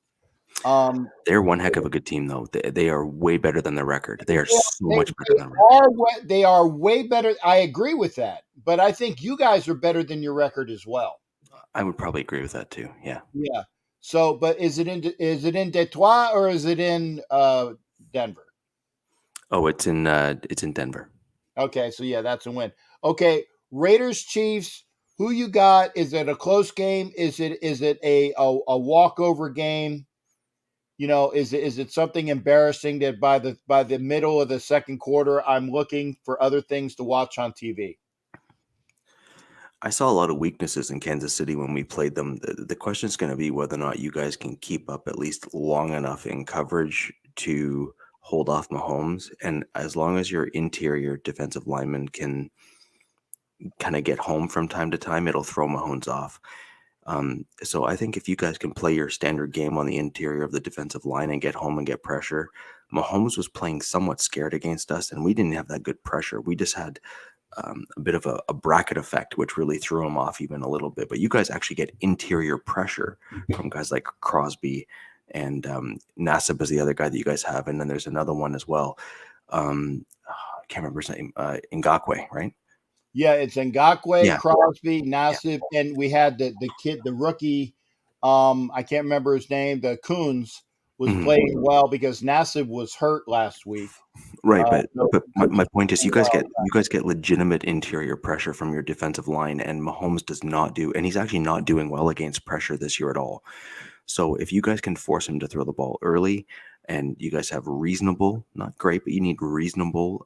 H: They're one heck of a good team, though. They are way better than their record. They are much better than their record.
B: They are way better. I agree with that, but I think you guys are better than your record as well.
H: I would probably agree with that too. Yeah.
B: Yeah. So, but is it in Detroit or is it in Denver?
H: Oh, it's in Denver.
B: Okay, so yeah, that's a win. Okay, Raiders Chiefs. Who you got? Is it a close game? Is it a walkover game? You know, is it something embarrassing that by the middle of the second quarter, I'm looking for other things to watch on TV?
H: I saw a lot of weaknesses in Kansas City when we played them. The question is going to be whether or not you guys can keep up at least long enough in coverage to hold off Mahomes. And as long as your interior defensive lineman can kind of get home from time to time, it'll throw Mahomes off. So I think if you guys can play your standard game on the interior of the defensive line and get home and get pressure, Mahomes was playing somewhat scared against us, and we didn't have that good pressure. We just had a bit of a bracket effect, which really threw him off even a little bit. But you guys actually get interior pressure from guys like Crosby, and Nassib is the other guy that you guys have. And then there's another one as well. I can't remember his name. Ngakoue, right?
B: Yeah, it's Ngakoue,
H: Yeah.
B: Crosby, Nassib, and we had the kid, the rookie. I can't remember his name. The Coons was playing well because Nassib was hurt last week.
H: Right, but my point is, you guys get legitimate interior pressure from your defensive line, and Mahomes does not do, and he's actually not doing well against pressure this year at all. So if you guys can force him to throw the ball early, and you guys have reasonable, not great, but you need reasonable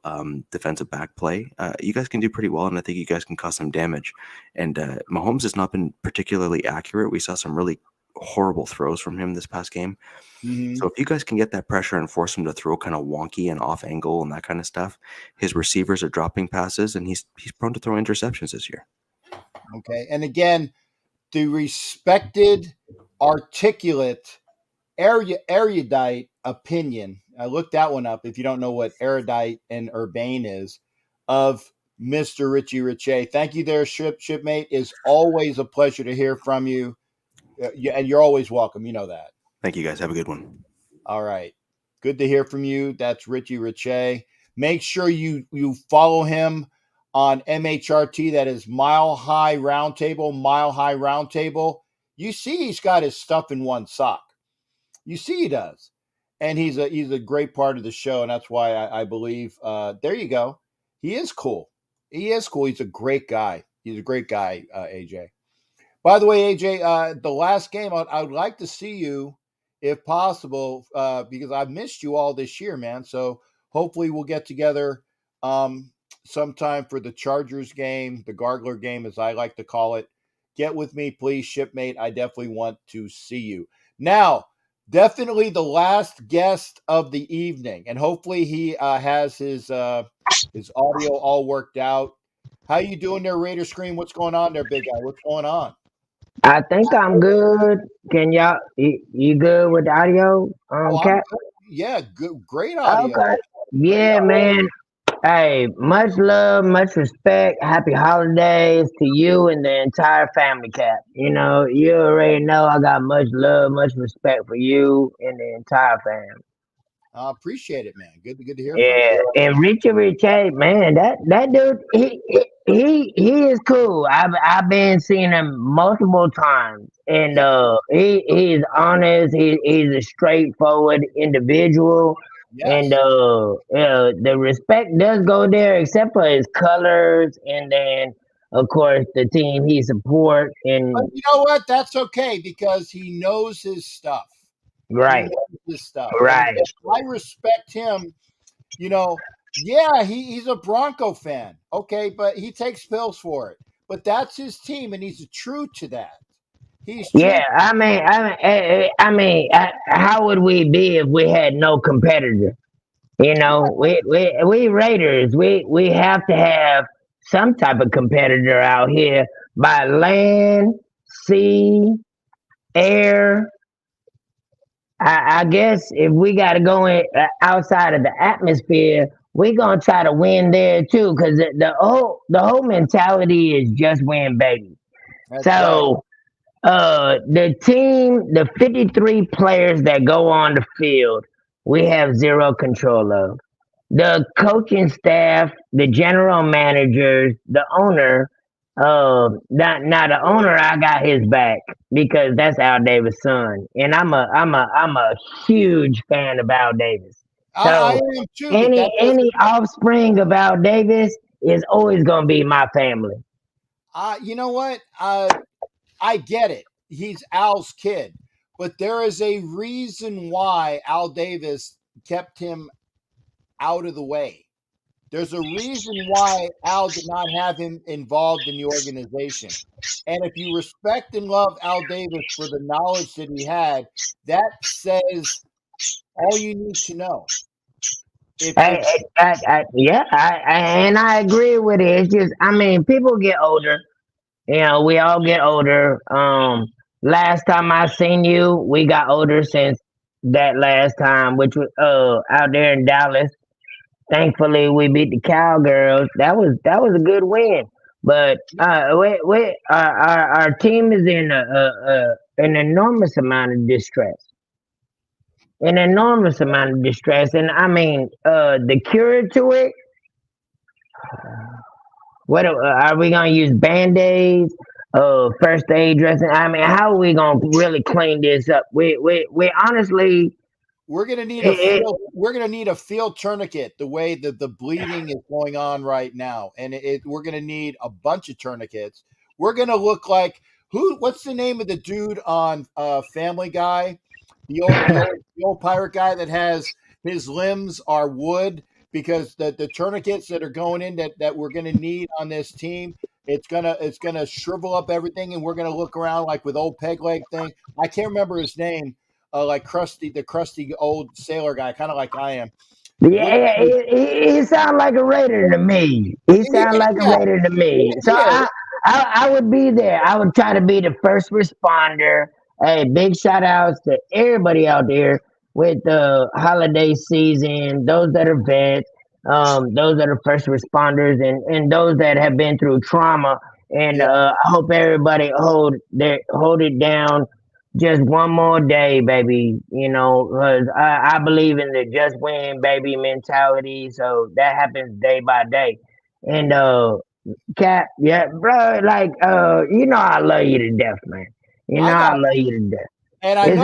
H: defensive back play, you guys can do pretty well, and I think you guys can cause some damage. And Mahomes has not been particularly accurate. We saw some really horrible throws from him this past game. So if you guys can get that pressure and force him to throw kind of wonky and off angle and that kind of stuff, his receivers are dropping passes, and he's prone to throw interceptions this year.
B: Okay, and again, the respected, articulate, erudite opinion. I looked that one up. If you don't know what erudite and urbane is, of Mr. Richie Riche. Thank you, there, shipmate. It's always a pleasure to hear from you, and you're always welcome. You know that.
H: Thank you, guys. Have a good one.
B: All right. Good to hear from you. That's Richie Riche. Make sure you follow him on MHRT. That is Mile High Roundtable. You see he's got his stuff in one sock. You see he does. And he's a great part of the show, and that's why I believe there you go. He is cool. He's a great guy. AJ. By the way, AJ, the last game, I would like to see you, if possible, because I've missed you all this year, man. So hopefully we'll get together sometime for the Chargers game, the Gargler game, as I like to call it. Get with me, please, shipmate. I definitely want to see you. Now, definitely the last guest of the evening, and hopefully he has his audio all worked out. How you doing there, Raider Screen? What's going on there, big guy? What's going on?
I: I think I'm good. Can y'all, you good with the audio? Cap?
B: Yeah, good, great audio.
I: Okay. Yeah, man. Hey, much love, much respect. Happy holidays to you and the entire family, Cap. You know, you already know I got much love, much respect for you and the entire family.
B: I appreciate it, man. Good to hear from you.
I: Yeah, and Richie Riche, man, that dude, he is cool. I've been seeing him multiple times, and he's honest. He's a straightforward individual, and the respect does go there, except for his colors, and then of course the team he supports. And
B: but you know what? That's okay because he knows his stuff.
I: Right.
B: This stuff.
I: Right.
B: And I respect him. You know, yeah, he's a Bronco fan. Okay, but he takes pills for it. But that's his team, and he's true to that. He's true.
I: Yeah. I mean, how would we be if we had no competitor? You know, we Raiders. We have to have some type of competitor out here by land, sea, air. I guess if we got to go outside of the atmosphere, we're gonna try to win there too. Because the whole mentality is just win, baby.
B: That's
I: so, the team, the 53 players that go on the field, we have zero control of. The coaching staff, the general managers, the owner. Now the owner, I got his back because that's Al Davis' son, and I'm a huge fan of Al Davis.
B: I
I: So
B: am too, but that
I: any offspring of Al Davis is always gonna be my family.
B: you know what? I get it. He's Al's kid, but there is a reason why Al Davis kept him out of the way. There's a reason why Al did not have him involved in the organization. And if you respect and love Al Davis for the knowledge that he had, that says all you need to know.
I: And I agree with it. It's just, I mean, people get older. You know, we all get older. Last time I seen you, we got older since that last time, which was out there in Dallas. Thankfully, we beat the Cowgirls. That was a good win. But our team is in an enormous amount of distress. An enormous amount of distress, and I mean, the cure to it. What are we gonna use? Band-aids, first aid dressing? I mean, how are we gonna really clean this up? We honestly,
B: we're gonna need a field tourniquet. The way that the bleeding is going on right now, and we're gonna need a bunch of tourniquets. We're gonna look like what's the name of the dude on Family Guy? The old pirate guy that has his limbs are wood, because the tourniquets that are going in that we're going to need on this team, it's gonna shrivel up everything, and we're gonna look around like with old peg leg thing. I can't remember his name, like the crusty old sailor guy, kind of like I am.
I: Yeah, he sounds like a Raider to me. He sounds like a Raider to me. So I would be there. I would try to be the first responder. Hey, big shout outs to everybody out there with the holiday season, those that are vets, those that are first responders, and those that have been through trauma. And I hope everybody hold it down just one more day, baby. You know, because I believe in the just win, baby mentality. So that happens day by day. And Cap, yeah, bro, like you know, I love you to death, man. You know, I love you to death.
B: And I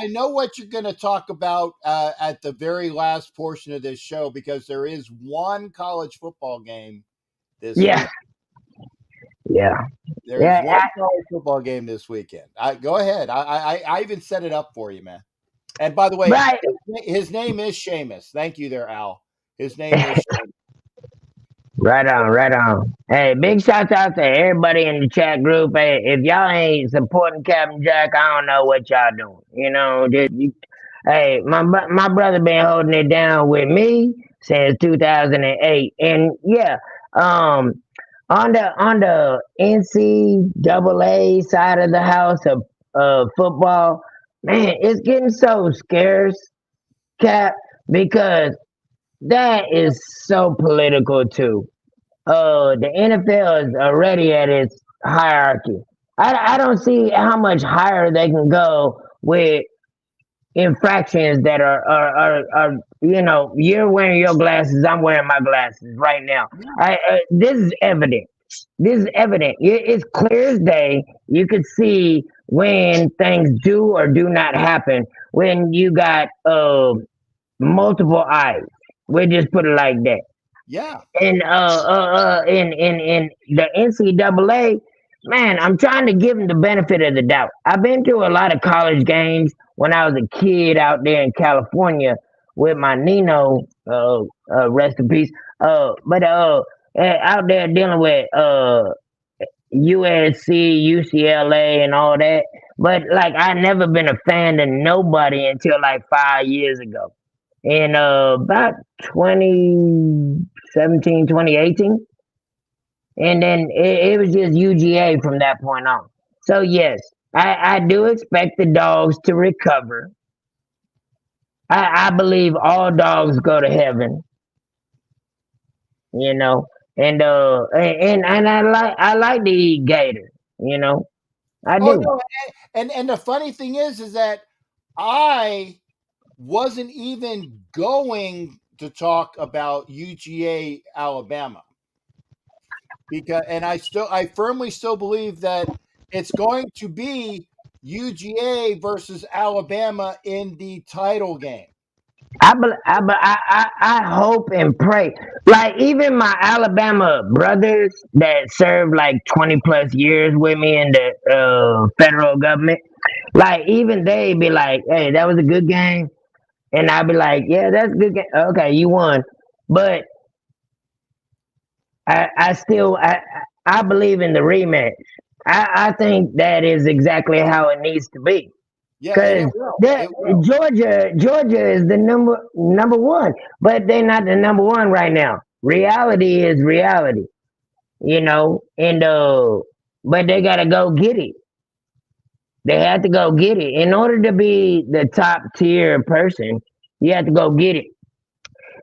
B: know what you're going to talk about at the very last portion of this show, because there is one college football game this week.
I: Yeah.
B: There's one college football game this weekend. Go ahead. I even set it up for you, man. And by the way, his name is Seamus. Thank you there, Al. His name is Seamus.
I: Right on. Hey, big shout out to everybody in the chat group. Hey, if y'all ain't supporting Captain Jack, I don't know what y'all doing. You know, hey, my brother been holding it down with me since 2008, and on the NCAA side of the house of football, man, it's getting so scarce, Cap, because that is so political too. The NFL is already at its hierarchy. I don't see how much higher they can go with infractions that are you know, you're wearing your glasses, I'm wearing my glasses right now. This is evident. It's clear as day. You could see when things do or do not happen when you got multiple eyes. We'll just put it like that.
B: Yeah.
I: And in the NCAA, man, I'm trying to give them the benefit of the doubt. I've been to a lot of college games when I was a kid out there in California with my Nino, rest in peace. But out there dealing with USC, UCLA, and all that. But like, I never been a fan of nobody until like 5 years ago. In about 2017, 2018. And then it was just UGA from that point on. So, yes, I do expect the dogs to recover. I believe all dogs go to heaven. You know, and I like to eat gator, you know. I do.
B: No, and the funny thing is that I wasn't even going to talk about UGA Alabama, and I firmly still believe that it's going to be UGA versus Alabama in the title game.
I: I hope and pray. Like even my Alabama brothers that served like 20+ years with me in the federal government, like even they be like, "Hey, that was a good game," and I'd be like, "Yeah, that's a good game. Okay, you won." But I still I believe in the rematch. I think that is exactly how it needs to be.
B: Yeah, and
I: Because
B: it will. It will.
I: Georgia is the number one, but they're not the number one right now. Reality is reality, and but they gotta go get it. They have to go get it in order to be the top tier person. You have to go get it.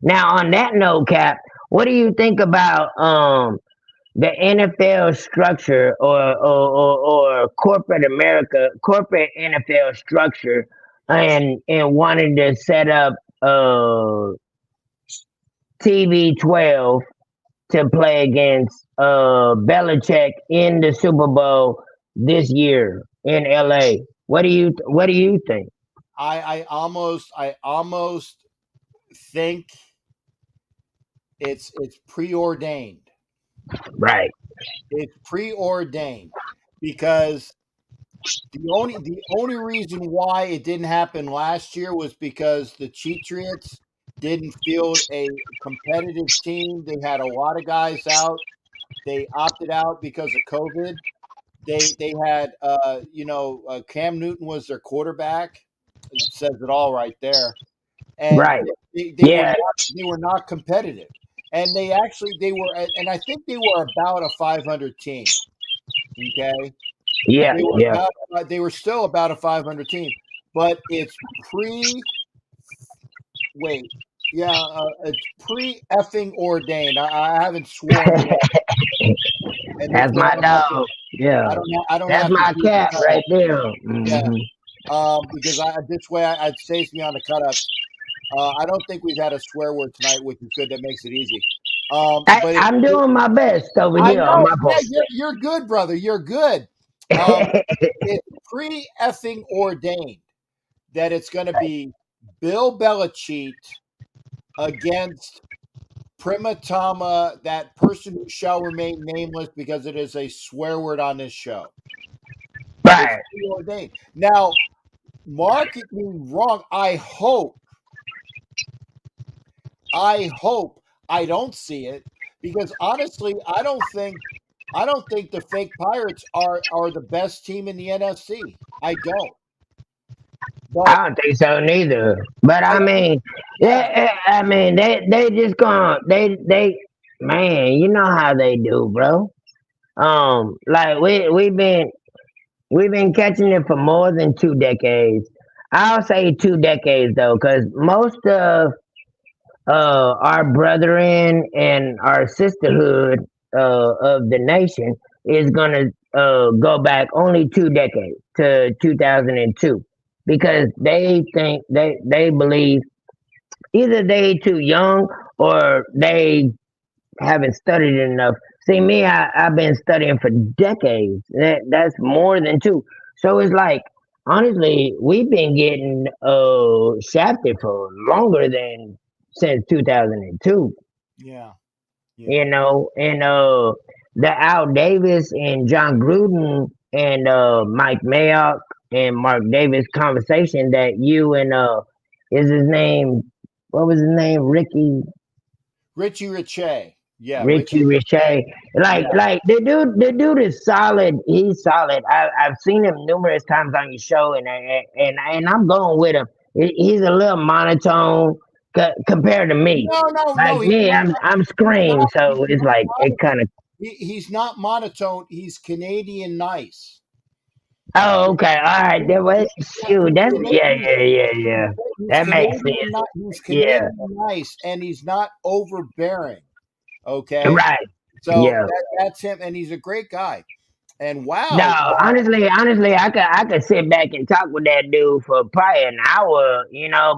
I: Now, on that note, Cap, what do you think about the NFL structure or corporate America, corporate NFL structure, and wanting to set up TV 12 to play against Belichick in the Super Bowl this year in LA? What do you think?
B: I almost think it's preordained.
I: Right.
B: It's preordained because the only reason why it didn't happen last year was because the Patriots didn't field a competitive team. They had a lot of guys out. They opted out because of COVID. They had Cam Newton was their quarterback. It says it all right there. And
I: Right.
B: they
I: Yeah.
B: were not competitive. And they were, and I think they were about a 500 team. Okay.
I: Yeah.
B: They were
I: Yeah.
B: they were still about a 500 team, but it's it's pre-effing ordained. I haven't sworn yet, and this
I: That's
B: way
I: my dog. Yeah.
B: I don't
I: That's
B: have to
I: my
B: do
I: cat
B: the
I: right there.
B: yeah,
I: Mhm.
B: because this way it saves me on the cut-ups. I don't think we've had a swear word tonight, which is good. That makes it easy. But
I: I'm doing my best over
B: I
I: here on
B: know,
I: my
B: yeah,
I: post.
B: you're good, brother. You're good. It's pre-effing ordained that it's going to be Bill Belichick against Primatama, that person who shall remain nameless because it is a swear word on this show. It's
I: Right.
B: preordained. Now, mark me wrong. I hope I don't see it because honestly, I don't think the fake Pirates are the best team in the NFC. I don't.
I: I
B: But
I: don't think so neither. But
B: I
I: I mean,
B: yeah,
I: I mean they just gonna they man, you know how they do, bro. Like we've been catching it for more than 2 decades. I'll say 2 decades though, because most of our brethren and our sisterhood of the nation is gonna go back only 2 decades to 2002 because they think they believe either they too young or they haven't studied enough. See me, I've been studying for decades. That's more than two. So it's like honestly, we've been getting shafted for longer than since 2002.
B: yeah, yeah.
I: And the Al Davis and John Gruden and Mike Mayock and Mark Davis conversation that you and is his name what was his name?
B: Richie Richey. Yeah,
I: Richie
B: Richie.
I: Richey.
B: Yeah,
I: Like the dude is solid. He's solid. I've seen him numerous times on your show, and I'm going with him. He's a little monotone compared to me.
B: no.
I: Like me, I'm scream, so
B: He's
I: it's
B: not
I: like it kind of.
B: he's not monotone. He's Canadian nice.
I: Oh, okay, all right. There was shoot.
B: He's
I: That's
B: Canadian.
I: yeah.
B: He's
I: That makes
B: Canadian.
I: sense.
B: He's
I: Yeah,
B: Canadian nice, and he's not overbearing. Okay,
I: right.
B: so
I: Yeah.
B: that's him, and he's a great guy. And wow,
I: No, honestly, I could sit back and talk with that dude for probably an hour,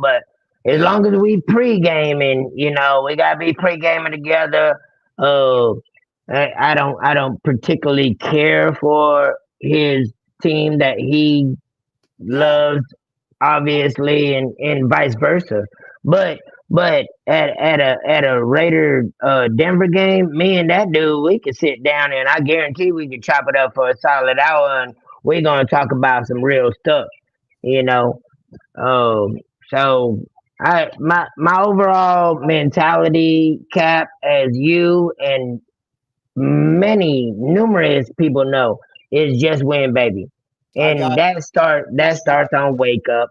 I: but as
B: yeah,
I: long as we pre-gaming, we gotta be pre-gaming together. Uh, I don't particularly care for his team that he
B: yeah,
I: loves, obviously, and vice versa. But at a Raider Denver game, me and that dude, we could sit down and I guarantee we could chop it up for a solid hour, and we're gonna talk about some real stuff, you know. Um, so my overall mentality, Cap, as you and many numerous people know, is just win, baby,
B: I got
I: and that starts on wake up.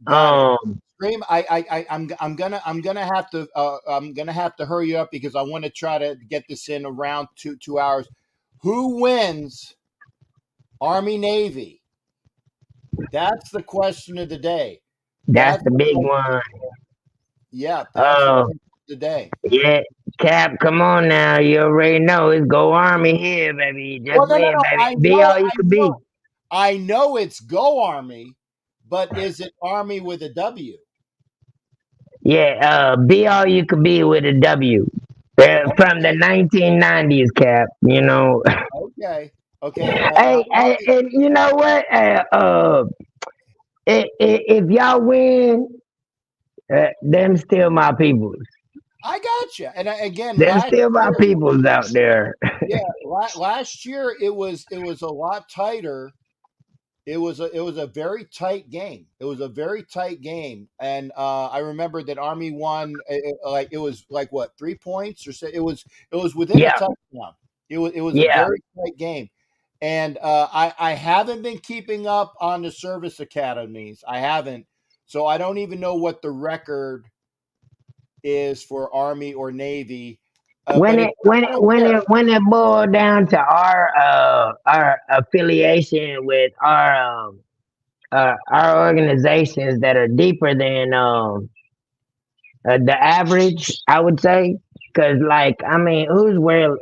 B: got it.
I: Um,
B: Scream. I'm gonna have to hurry up because I want to try to get this in around 2 hours. Who wins? Army Navy. That's the question of the day.
I: that's the big one.
B: Yeah, that's the
I: Uh,
B: question of the day.
I: yeah, Cap, come on now. You already know it's go Army here, baby. Just
B: Well, no,
I: win, baby.
B: I
I: Be
B: know,
I: all you can be.
B: I know it's Go Army, but is it Army with a W?
I: Yeah, be all you could be with a W. From the 1990s, Cap. You know.
B: Okay, okay.
I: Hey, and you know what? If y'all win, them still my peoples.
B: I got you. And again,
I: Them still my peoples out there.
B: yeah, last year it was a lot tighter. It was a very tight game. It was a very tight game, and I remember that Army won. Like it was like what 3 points or so. It was within a
I: Yeah.
B: touchdown. It was a
I: Yeah.
B: very tight game, and I haven't been keeping up on the service academies. I haven't, so I don't even know what the record is for Army or Navy.
I: When it boiled down to our affiliation with our organizations that are deeper than the average, I would say, because like I mean, who's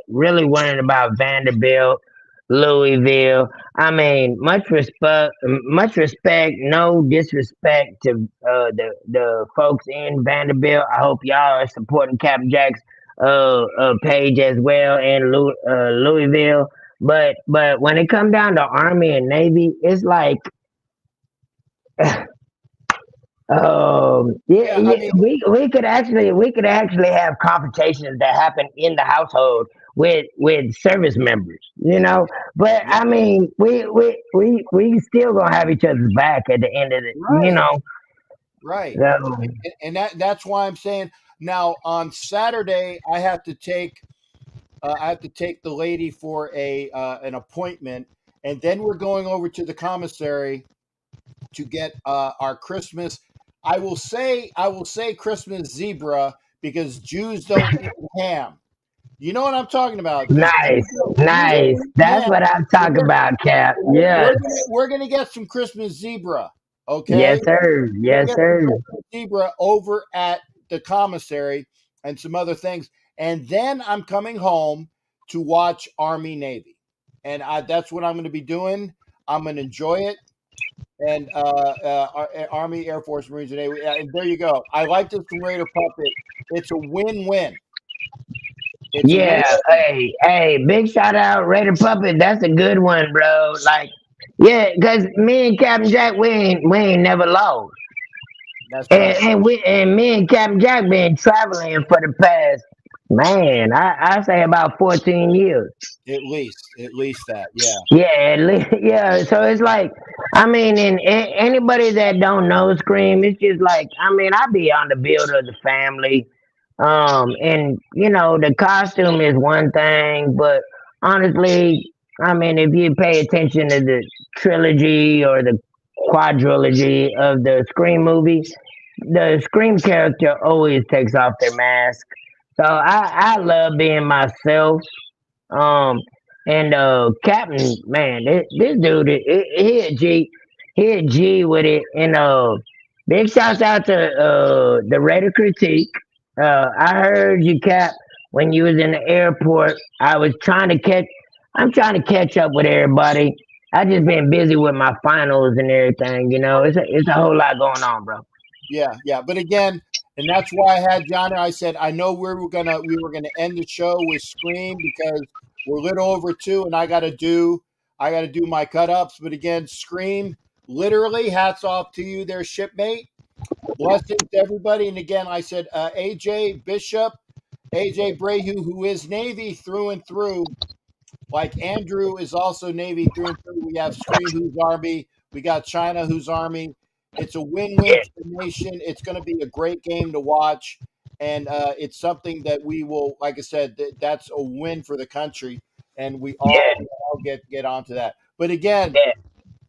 I: really worrying about Vanderbilt, Louisville? I mean, much respect, no disrespect to the folks in Vanderbilt. I hope y'all are supporting Captain Jack's page as well in Louisville. But when it comes down to Army and Navy, it's like
B: Yeah, I mean,
I: we could actually have confrontations that happen in the household with service members, you know. But I mean, we still gonna have each other's back at the end of it, you
B: Right.
I: know.
B: right.
I: So,
B: And that's why I'm saying now on Saturday I have to take the lady for an appointment, and then we're going over to the commissary to get our Christmas. I will say Christmas zebra because Jews don't eat ham. You know what I'm talking about? 'Cause
I: nice.
B: Jews don't eat
I: That's
B: ham.
I: what I'm talking about, Cap. Yes,
B: We're gonna get some Christmas zebra. Okay.
I: yes, sir. Yes,
B: We'll get
I: sir.
B: some Christmas zebra over at the commissary and some other things, and then I'm coming home to watch Army Navy, and that's what I'm going to be doing. I'm going to enjoy it. And Army, Air Force, Marines, and Navy. And there you go. I like this from Raider Puppet. It's a win-win. It's a
I: Yeah,
B: win-win.
I: hey, big shout out Raider Puppet. That's a good one, bro. Like, yeah, because me and Captain Jack, we ain't never lost.
B: That's right.
I: And me and Captain Jack been traveling for the past, man, I say about 14 years.
B: At least that. Yeah.
I: Yeah, at least, yeah. So it's like, I mean, and anybody that don't know Scream, it's just like, I mean, I be on the build of the family. And you know, the costume is one thing, but honestly, I mean, if you pay attention to the trilogy or the quadrilogy of the Scream movie, the Scream character always takes off their mask. So I love being myself. Um, and Captain, man, this dude, he a G with it. And big shouts out to the Raider Critique. I heard you, Cap, when you was in the airport. I'm trying to catch up with everybody. I just been busy with my finals and everything. You know, it's a whole lot going on, bro.
B: Yeah. But again, and that's why I had John. I said I know we were gonna end the show with Scream because we're a little over 2, and I got to do my cut ups. But again, Scream, literally, hats off to you, there, shipmate. Blessings to everybody. And again, I said AJ Bishop, AJ Brehu, who is Navy through and through. Like Andrew is also Navy through and through. We have Scream, who's Army. We got China, who's Army. It's a win-win
I: Yeah,
B: for the nation. It's going to be a great game to watch. And it's something that we will, like I said, that's a win for the country. And we all get onto that. But again,
I: yeah.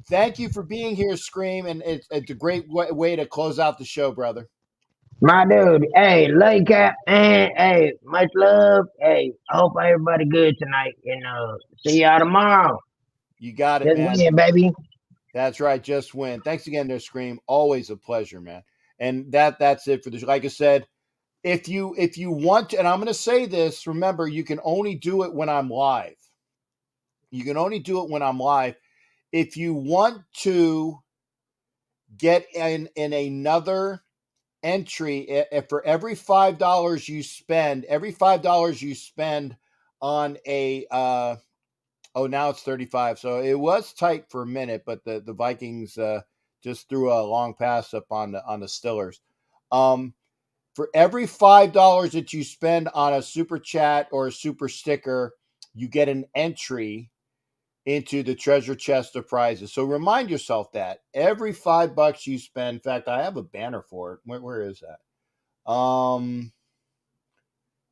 B: thank you for being here, Scream. And it's a great way to close out the show, brother.
I: My dude, hey, late cap, and hey, much love. Hey, I hope everybody good tonight. See y'all tomorrow.
B: You got it,
I: Just
B: man.
I: win, baby.
B: That's right. Just win. Thanks again there, Scream. Always a pleasure, man. And that's it for this. Like I said, if you want to, and I'm going to say this, remember, you can only do it when I'm live. You can only do it when I'm live. If you want to get in another entry, for every $5 you spend on a now it's 35. So it was tight for a minute, but the Vikings just threw a long pass up on the Steelers. For every $5 that you spend on a super chat or a super sticker, you get an entry into the treasure chest of prizes. So remind yourself that every $5 you spend. In fact, I have a banner for it. Where is that?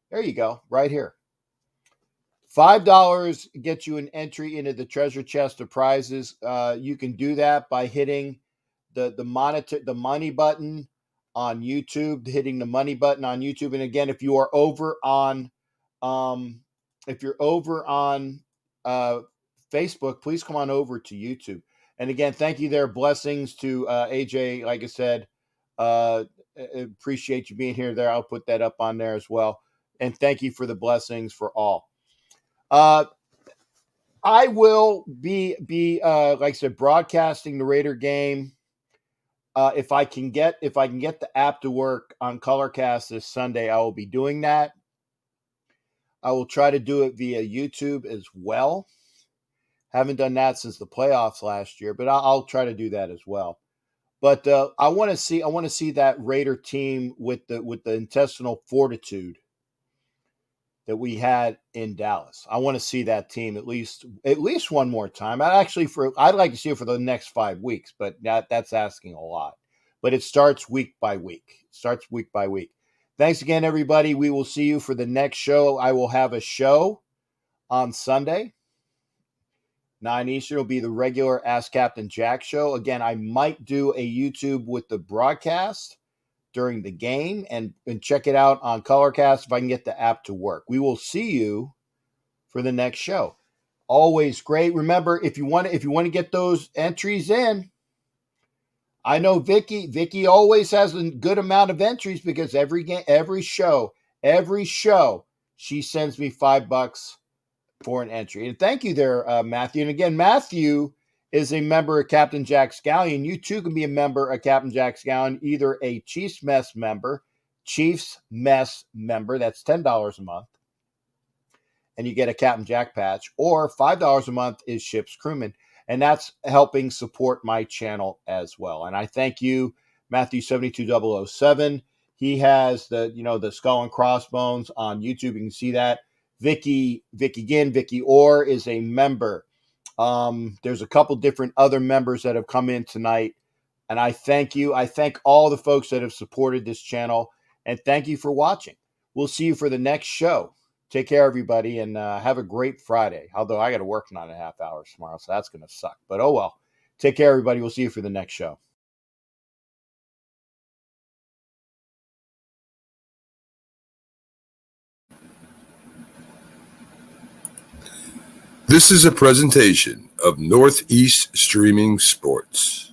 B: There you go, right here. $5 gets you an entry into the treasure chest of prizes. You can do that by hitting the money button on YouTube, hitting the money button on YouTube. And again, if you are over on Facebook, please come on over to YouTube. And again, thank you there. Blessings to AJ. Like I said, appreciate you being here there. I'll put that up on there as well. And thank you for the blessings for all. I will be like I said, broadcasting the Raider game. If I can get the app to work on Colorcast this Sunday, I will be doing that. I will try to do it via YouTube as well. Haven't done that since the playoffs last year, but I'll try to do that as well. But I want to see that Raider team with the intestinal fortitude that we had in Dallas. I want to see that team at least one more time. I'd like to see it for the next 5 weeks, but that's asking a lot. But it starts week by week. Thanks again, everybody. We will see you for the next show. I will have a show on Sunday. 9 Eastern will be the regular Ask Captain Jack show. Again, I might do a YouTube with the broadcast during the game and check it out on Colorcast if I can get the app to work. We will see you for the next show. Always great. Remember, if you want to get those entries in, I know Vicky always has a good amount of entries because every show, she sends me $5 for an entry. And thank you there, Matthew. And again, Matthew is a member of Captain Jack Scallion. You too can be a member of Captain Jack Scallion, either a Chiefs Mess member, that's $10 a month, and you get a Captain Jack patch, or $5 a month is Ship's Crewman, and that's helping support my channel as well. And I thank you, Matthew 72007. He has the Skull and Crossbones on YouTube. You can see that. Vicky Orr is a member. There's a couple different other members that have come in tonight, and I thank you. I thank all the folks that have supported this channel, and thank you for watching. We'll see you for the next show. Take care, everybody, and have a great Friday. Although I got to work 9.5 hours tomorrow, so that's going to suck. But oh well. Take care, everybody. We'll see you for the next show.
A: This is a presentation of Northeast Streaming Sports.